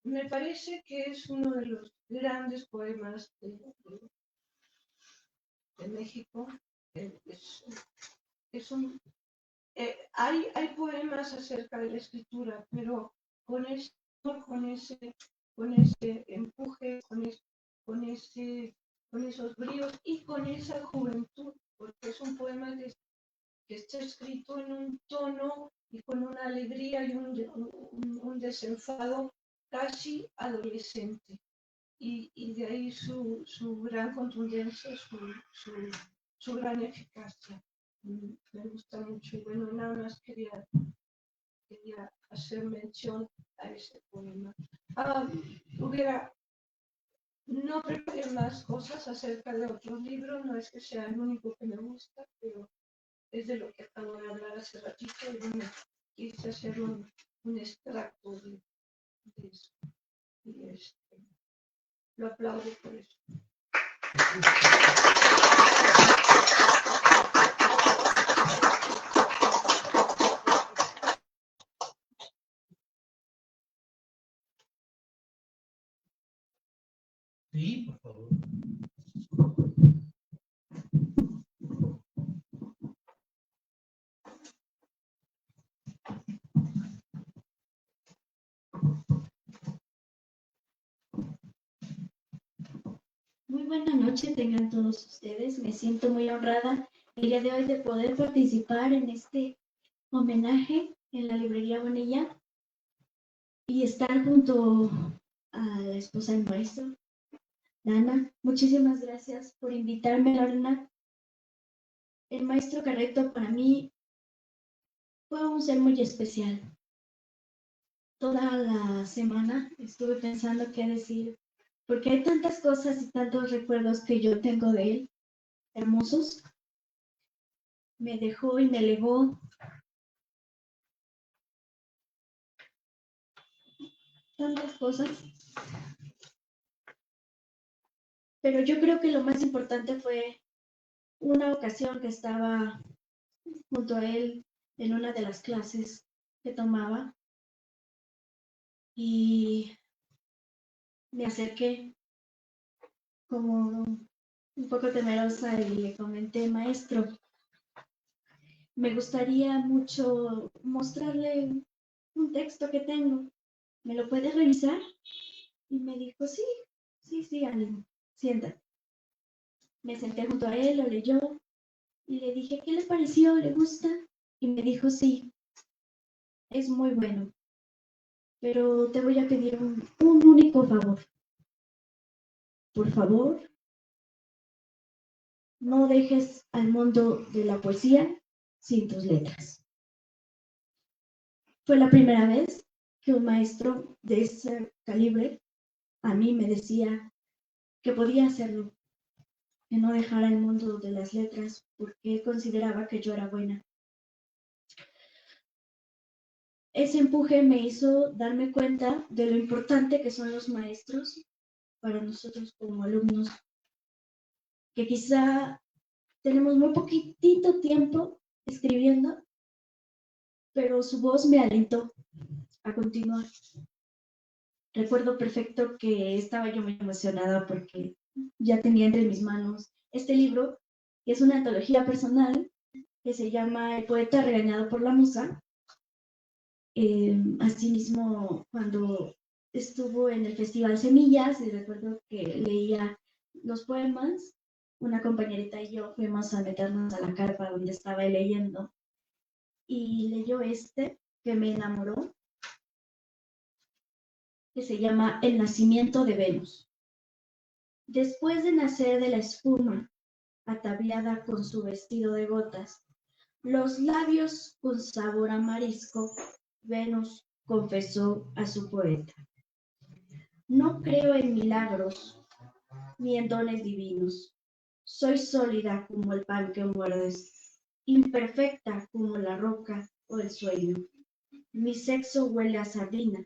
Me parece que es uno de los grandes poemas de México. Hay poemas acerca de la escritura, pero con ese empuje, con esos bríos y con esa juventud, porque es un poema que está escrito en un tono y con una alegría y un desenfado casi adolescente. Y de ahí su gran contundencia, su gran eficacia. Me gusta mucho. Y bueno, nada más quería hacer mención a ese poema. No preparé más cosas acerca de otros libros, no es que sea el único que me gusta, pero es de lo que acabo de hablar hace ratito y bueno, quise hacer un extracto de eso. Y lo aplaudo por eso. Sí, por favor. Muy buena noche tengan todos ustedes. Me siento muy honrada el día de hoy de poder participar en este homenaje en la librería Bonilla y estar junto a la esposa del maestro, Dana. Muchísimas gracias por invitarme, Lorena. El maestro Carreto para mí fue un ser muy especial. Toda la semana estuve pensando qué decir, porque hay tantas cosas y tantos recuerdos que yo tengo de él, hermosos. me dejó y me legó tantas cosas, pero yo creo que lo más importante fue una ocasión que estaba junto a él en una de las clases que tomaba y me acerqué como un poco temerosa y le comenté, maestro, me gustaría mucho mostrarle un texto que tengo. ¿Me lo puede revisar? Y me dijo, sí, sí, ánimo, siéntate. Me senté junto a él, lo leyó y le dije, ¿qué le pareció? ¿Le gusta? Y me dijo, sí, es muy bueno, pero te voy a pedir un único favor. Por favor, no dejes al mundo de la poesía sin tus letras. Fue la primera vez que un maestro de ese calibre a mí me decía que podía hacerlo, que no dejara el mundo de las letras porque consideraba que yo era buena. Ese empuje me hizo darme cuenta de lo importante que son los maestros para nosotros como alumnos, que quizá tenemos muy poquitito tiempo escribiendo, pero su voz me alentó a continuar. Recuerdo perfecto que estaba yo muy emocionada porque ya tenía entre mis manos este libro, que es una antología personal que se llama El poeta regañado por la musa. Asimismo, cuando estuvo en el Festival Semillas, y recuerdo que leía los poemas, una compañerita y yo fuimos a meternos a la carpa donde estaba él leyendo, y leyó este que me enamoró, que se llama El nacimiento de Venus. Después de nacer de la espuma, ataviada con su vestido de gotas, los labios con sabor a marisco, Venus confesó a su poeta. No creo en milagros ni en dones divinos. Soy sólida como el pan que muerdes, imperfecta como la roca o el sueño. Mi sexo huele a sardina.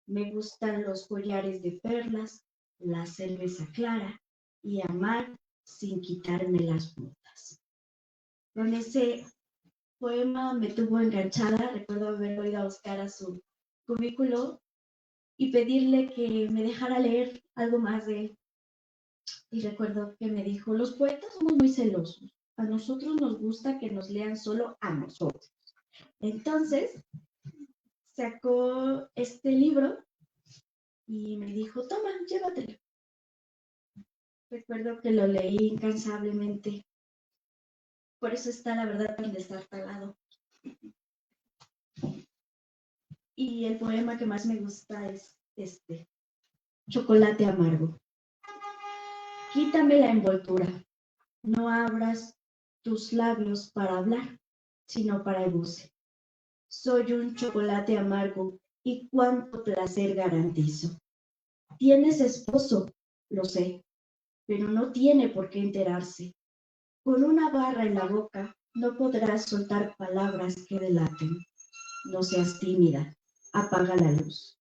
Me gustan los collares de perlas, la cerveza clara y amar sin quitarme las botas. Con ese poema me tuvo enganchada. Recuerdo haber oído a Oscar a su cubículo y pedirle que me dejara leer algo más de él. Y recuerdo que me dijo, los poetas somos muy celosos. A nosotros nos gusta que nos lean solo a nosotros. Entonces, sacó este libro y me dijo, toma, llévatelo. Recuerdo que lo leí incansablemente. Por eso está, la verdad, tan destartalado. Y el poema que más me gusta es este, Chocolate amargo. Quítame la envoltura. No abras tus labios para hablar, sino para el goce. Soy un chocolate amargo y cuánto placer garantizo. Tienes esposo, lo sé, pero no tiene por qué enterarse. Con una barra en la boca no podrás soltar palabras que delaten. No seas tímida, apaga la luz.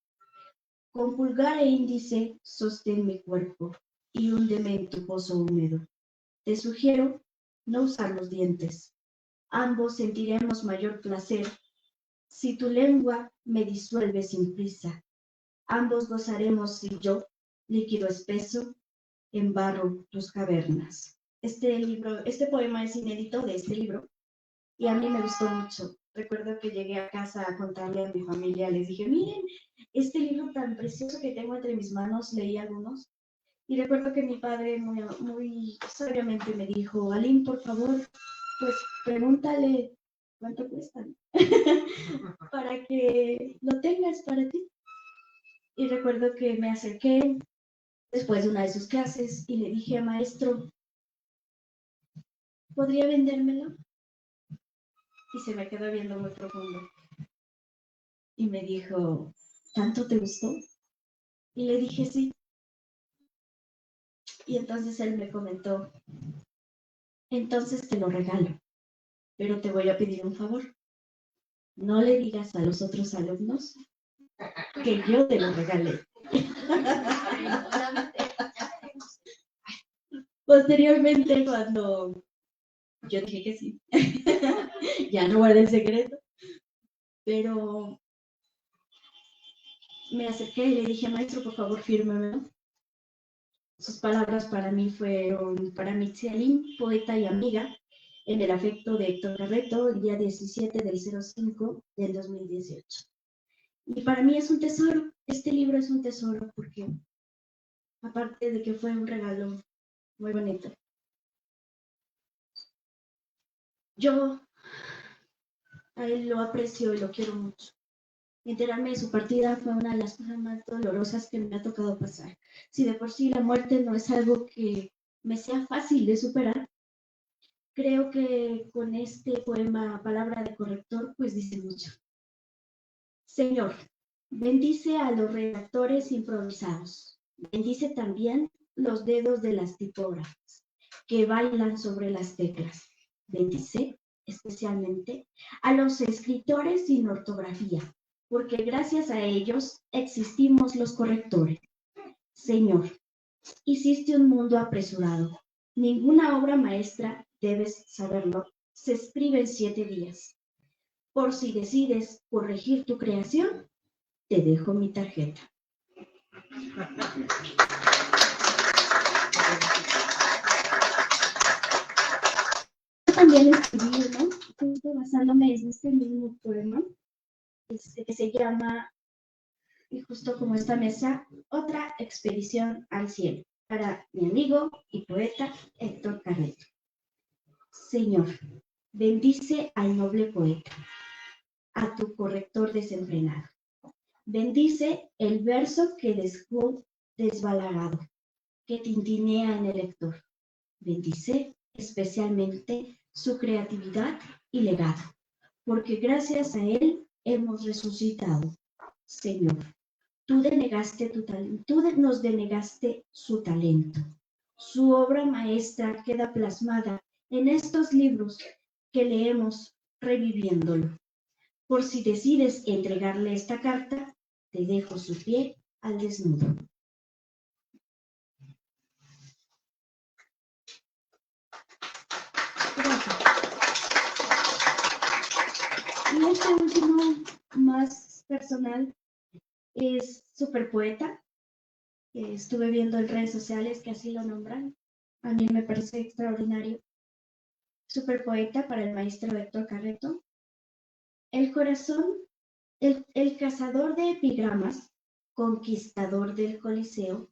Con pulgar e índice sostén mi cuerpo y húndeme en tu pozo húmedo. Te sugiero no usar los dientes. Ambos sentiremos mayor placer si tu lengua me disuelve sin prisa. Ambos gozaremos si yo, líquido espeso, embarro tus cavernas. Este poema es inédito de este libro y a mí me gustó mucho. Recuerdo que llegué a casa a contarle a mi familia, les dije, miren, este libro tan precioso que tengo entre mis manos, leí algunos. Y recuerdo que mi padre muy sabiamente me dijo, Aline, por favor, pues pregúntale cuánto cuestan para que lo tengas para ti. Y recuerdo que me acerqué después de una de sus clases y le dije, maestro, ¿podría vendérmelo? Y se me quedó viendo muy profundo. Y me dijo, ¿tanto te gustó? Y le dije, sí. Y entonces él me comentó, entonces te lo regalo. pero te voy a pedir un favor. No le digas a los otros alumnos que yo te lo regalé. Posteriormente, cuando yo dije que sí, ya no guardé el secreto, pero me acerqué y le dije, maestro, por favor, fírmemelo. Sus palabras para mí fueron, para Mitzialín, poeta y amiga, en el afecto de Héctor Carreto, el día 17 del 05 del 2018. Y para mí es un tesoro, este libro es un tesoro porque, aparte de que fue un regalo muy bonito, yo a él lo aprecio y lo quiero mucho. Enterarme de su partida fue una de las cosas más dolorosas que me ha tocado pasar. Si de por sí la muerte no es algo que me sea fácil de superar, creo que con este poema, Palabra de Corrector, pues dice mucho. Señor, bendice a los redactores improvisados. Bendice también los dedos de las tipógrafas que bailan sobre las teclas. Bendice especialmente a los escritores sin ortografía, porque gracias a ellos existimos los correctores. Señor, hiciste un mundo apresurado. Ninguna obra maestra, debes saberlo, se escribe en 7 días. Por si decides corregir tu creación, te dejo mi tarjeta. También escribí, ¿no? Justo basándome en este mismo poema, que se llama, y justo como esta mesa, Otra expedición al cielo, para mi amigo y poeta Héctor Carreto. Señor, bendice al noble poeta, a tu corrector desenfrenado. Bendice el verso que dejó desbalagado, que tintinea en el lector. Bendice especialmente su creatividad y legado, porque gracias a él hemos resucitado. Señor, tú nos denegaste su talento. Su obra maestra queda plasmada en estos libros que leemos reviviéndolo. Por si decides entregarle esta carta, te dejo su pie al desnudo. Gracias. Y este último, más personal, es Superpoeta. Estuve viendo en redes sociales que así lo nombran. A mí me parece extraordinario. Superpoeta para el maestro Héctor Carreto. El corazón, el cazador de epigramas, conquistador del Coliseo,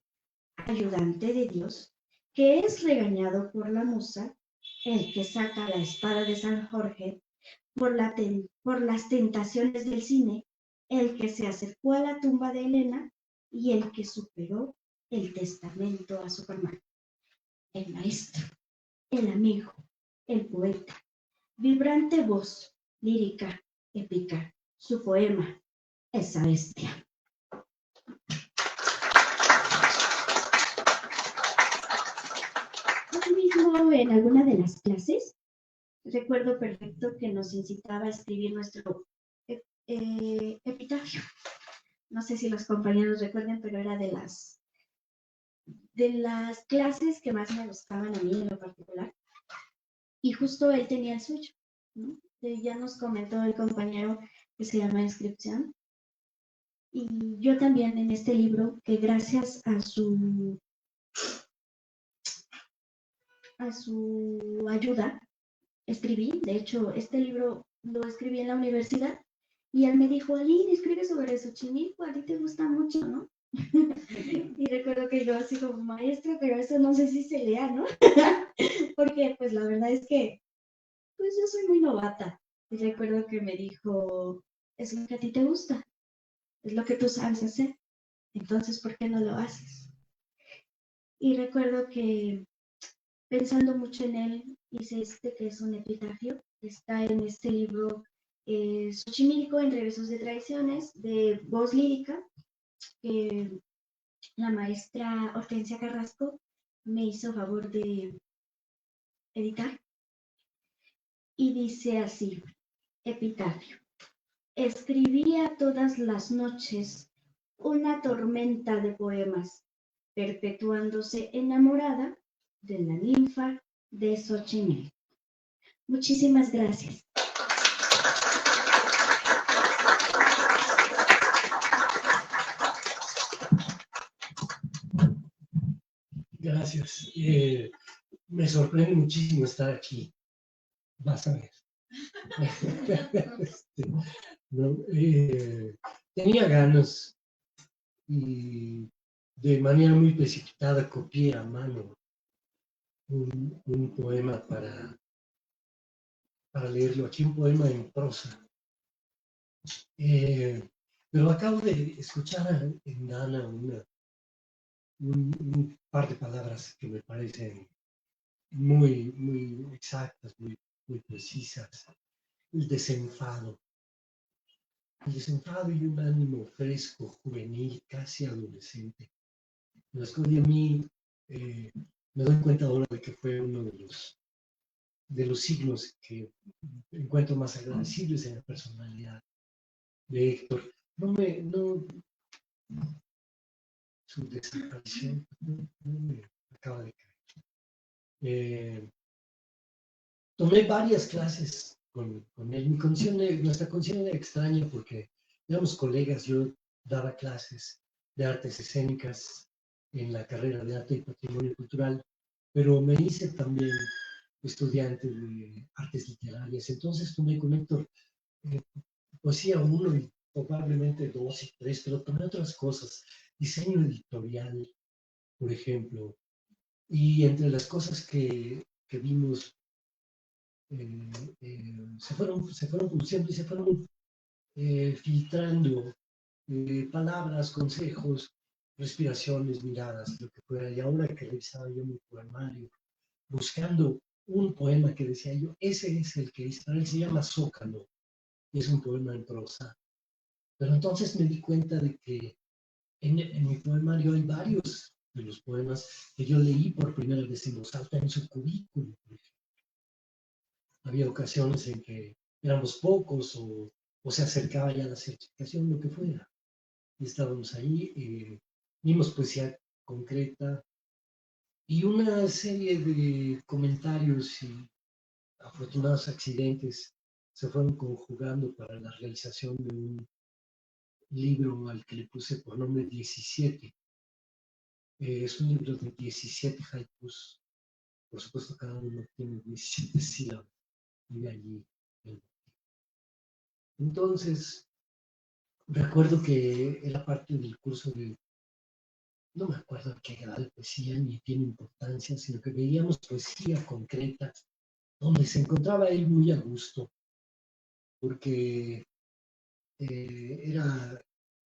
ayudante de Dios, que es regañado por la musa, el que saca la espada de San Jorge por las tentaciones del cine, el que se acercó a la tumba de Helena y el que superó el testamento a Superman. El maestro, el amigo, el poeta, vibrante voz, lírica, épica, su poema, esa bestia. Asimismo, en alguna de las clases, recuerdo perfecto que nos incitaba a escribir nuestro epitafio. No sé si los compañeros recuerden, pero era de las clases que más me gustaban a mí en lo particular. Y justo él tenía el suyo, ¿no? Ya nos comentó el compañero que se llama Inscripción. Y yo también en este libro, que gracias a su ayuda, escribí. De hecho, este libro lo escribí en la universidad y él me dijo, Aline, escribe sobre Xochimilco, a ti te gusta mucho, ¿no? Y recuerdo que yo así como maestra, pero eso no sé si se lea, ¿no? Porque pues la verdad es que pues yo soy muy novata. Y recuerdo que me dijo, es lo que a ti te gusta, es lo que tú sabes hacer, entonces ¿por qué no lo haces? Y recuerdo que pensando mucho en él, hice que es un epitafio, está en este libro Xochimilco en Regresos de Tradiciones, de voz lírica, que la maestra Hortensia Carrasco me hizo favor de editar. y dice así, epitafio. Escribía todas las noches una tormenta de poemas, perpetuándose enamorada de la ninfa de Xochimilco. Muchísimas gracias. Gracias. Me sorprende muchísimo estar aquí. Vas a ver. No, tenía ganas y de manera muy precipitada copié a mano un poema para leerlo aquí, un poema en prosa. Pero acabo de escuchar en Dana un par de palabras que me parecen muy, muy exactas, muy precisas. El desenfado. El desenfado y un ánimo fresco, juvenil, casi adolescente. Las cosas de mí, me doy cuenta ahora de que fue uno de los signos que encuentro más agradecibles en la personalidad de Héctor. Su desaparición no me acaba de caer. Tomé varias clases con él. Nuestra condición era extraña porque éramos colegas. Yo daba clases de artes escénicas en la carrera de Arte y Patrimonio Cultural, pero me hice también estudiante de artes literarias. Entonces tomé con Héctor poesía 1 y probablemente 2 y 3, pero tomé otras cosas. Diseño editorial, por ejemplo. Y entre las cosas que vimos, se fueron produciendo y se fueron filtrando palabras, consejos, respiraciones, miradas, lo que fuera. Y ahora que revisaba yo mi poemario, buscando un poema que decía yo, ese es el que hice, para él se llama Zócalo, es un poema en prosa. Pero entonces me di cuenta de que en mi poemario hay varios de los poemas que yo leí por primera vez en voz alta en su currículum. Había ocasiones en que éramos pocos o se acercaba ya la certificación, lo que fuera. Y estábamos ahí, vimos poesía concreta y una serie de comentarios y afortunados accidentes se fueron conjugando para la realización de un libro al que le puse por nombre 17. Es un libro de 17 haikus. Por supuesto, cada uno tiene 17 sílabas. Y de allí el Entonces, recuerdo que era parte del curso de, no me acuerdo qué era de poesía ni tiene importancia, sino que veíamos poesía concreta, donde se encontraba él muy a gusto, porque era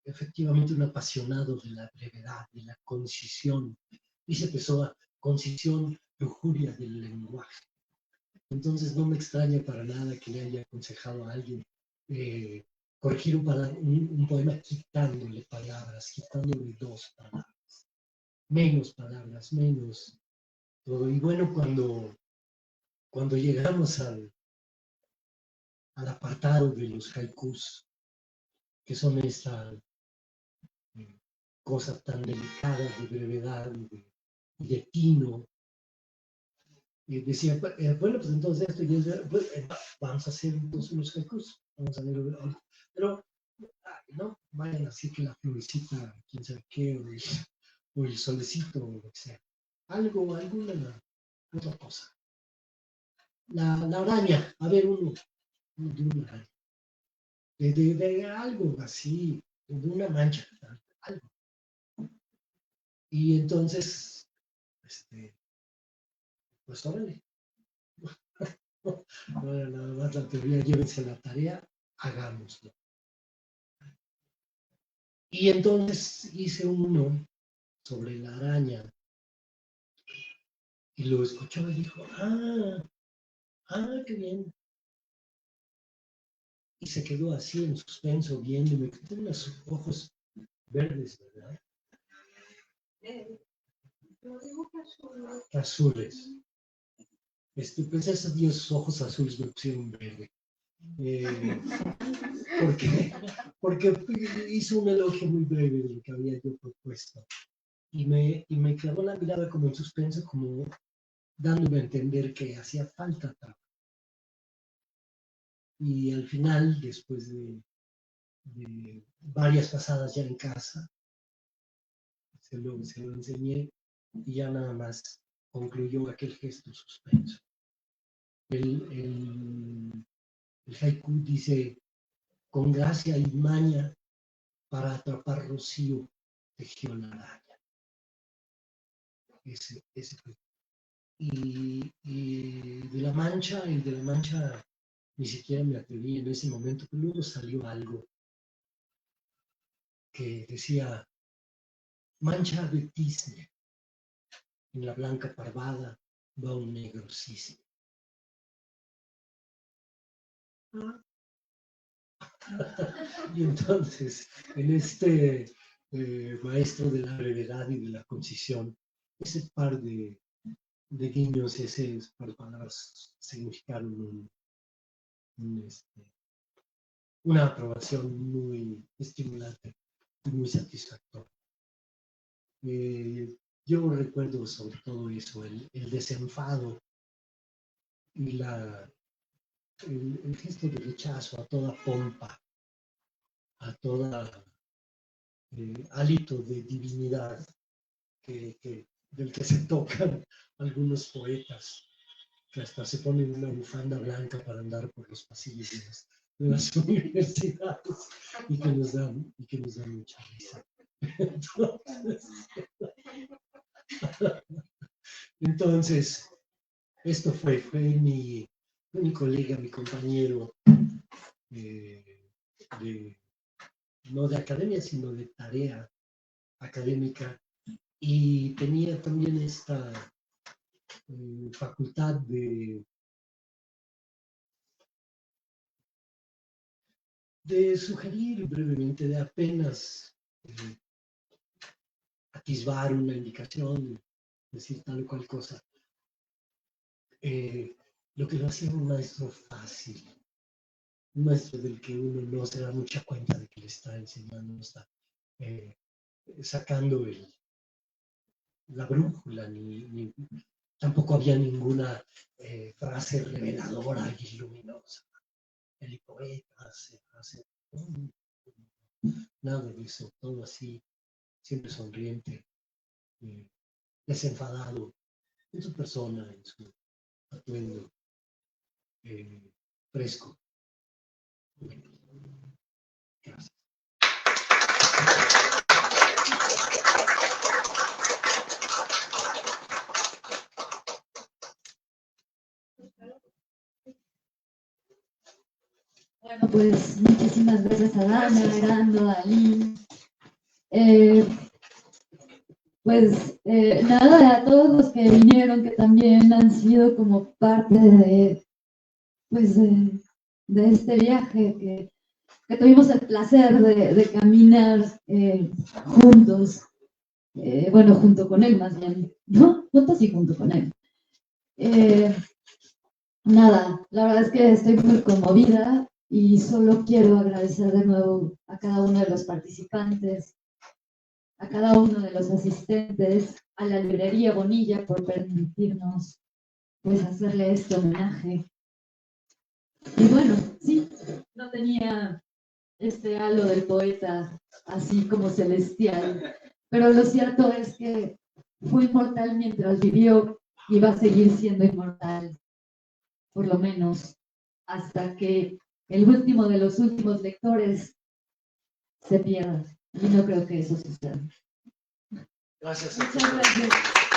efectivamente un apasionado de la brevedad, de la concisión. Dice Pessoa, concisión, lujuria del lenguaje. Entonces no me extraña para nada que le haya aconsejado a alguien corregir un poema quitándole palabras, quitándole 2 palabras, menos todo. Y bueno, cuando llegamos al apartado de los haikus, que son esta cosa tan delicada de brevedad y de tino, y decía, bueno, pues entonces esto ya pues, vamos a hacer entonces unos haikus, vamos a ver, pero no vayan así que la florecita, quién sabe qué, o el solecito, o lo que sea. Alguna otra cosa. La araña, a ver, uno de una araña. De algo así, de una mancha, algo. Y entonces, pues órale. Ahora nada más la teoría, llévense la tarea, hagámoslo. Y entonces hice uno sobre la araña y lo escuchó y dijo, qué bien. Y se quedó así en suspenso viéndome, que tiene unos ojos verdes, ¿verdad? Azules. Pensé, esos 10 ojos azules me pusieron verde. Porque hizo un elogio muy breve de lo que había yo propuesto. Y me clavó la mirada como en suspenso, como dándome a entender que hacía falta trabajo. Y al final, después de varias pasadas ya en casa, se lo enseñé y ya nada más concluyó aquel gesto suspenso. El haiku dice: con gracia y maña para atrapar rocío tejió la araña. Ese fue. Y de la Mancha, ni siquiera me atreví en ese momento, pero luego salió algo que decía: mancha de tizne, en la blanca parvada va un negro cisne. Y entonces, en este maestro de la brevedad y de la concisión, ese par de guiños, esas par de palabras significaron una aprobación muy estimulante y muy satisfactoria. Yo recuerdo sobre todo eso, el desenfado y el gesto de rechazo a toda pompa, a toda hálito de divinidad del que se tocan algunos poetas, que hasta se ponen una bufanda blanca para andar por los pasillos de las universidades y que nos dan mucha risa. Entonces, esto fue mi colega, mi compañero, no de academia, sino de tarea académica, y tenía también esta facultad de sugerir brevemente, de apenas atisbar una indicación, decir tal o cual cosa. Lo que lo hacía un maestro fácil, un maestro del que uno no se da mucha cuenta de que le está enseñando, no está sacando la brújula, ni tampoco había ninguna frase reveladora y luminosa. El poeta se hace nada de eso, todo así, siempre sonriente, desenfadado en su persona, en su atuendo, fresco. Gracias. Bueno, pues muchísimas gracias a Dana, a Erando, a Ali. Nada, a todos los que vinieron, que también han sido como parte de este viaje que tuvimos el placer de caminar juntos, junto con él más bien, ¿no? Juntos y junto con él. Nada, la verdad es que estoy muy conmovida y solo quiero agradecer de nuevo a cada uno de los participantes, a cada uno de los asistentes, a la librería Bonilla por permitirnos hacerle este homenaje. Y bueno, sí, no tenía este halo del poeta así como celestial, pero lo cierto es que fue inmortal mientras vivió y va a seguir siendo inmortal, por lo menos hasta que el último de los últimos lectores se pierda. Y no creo que eso suceda. Gracias. Muchas gracias.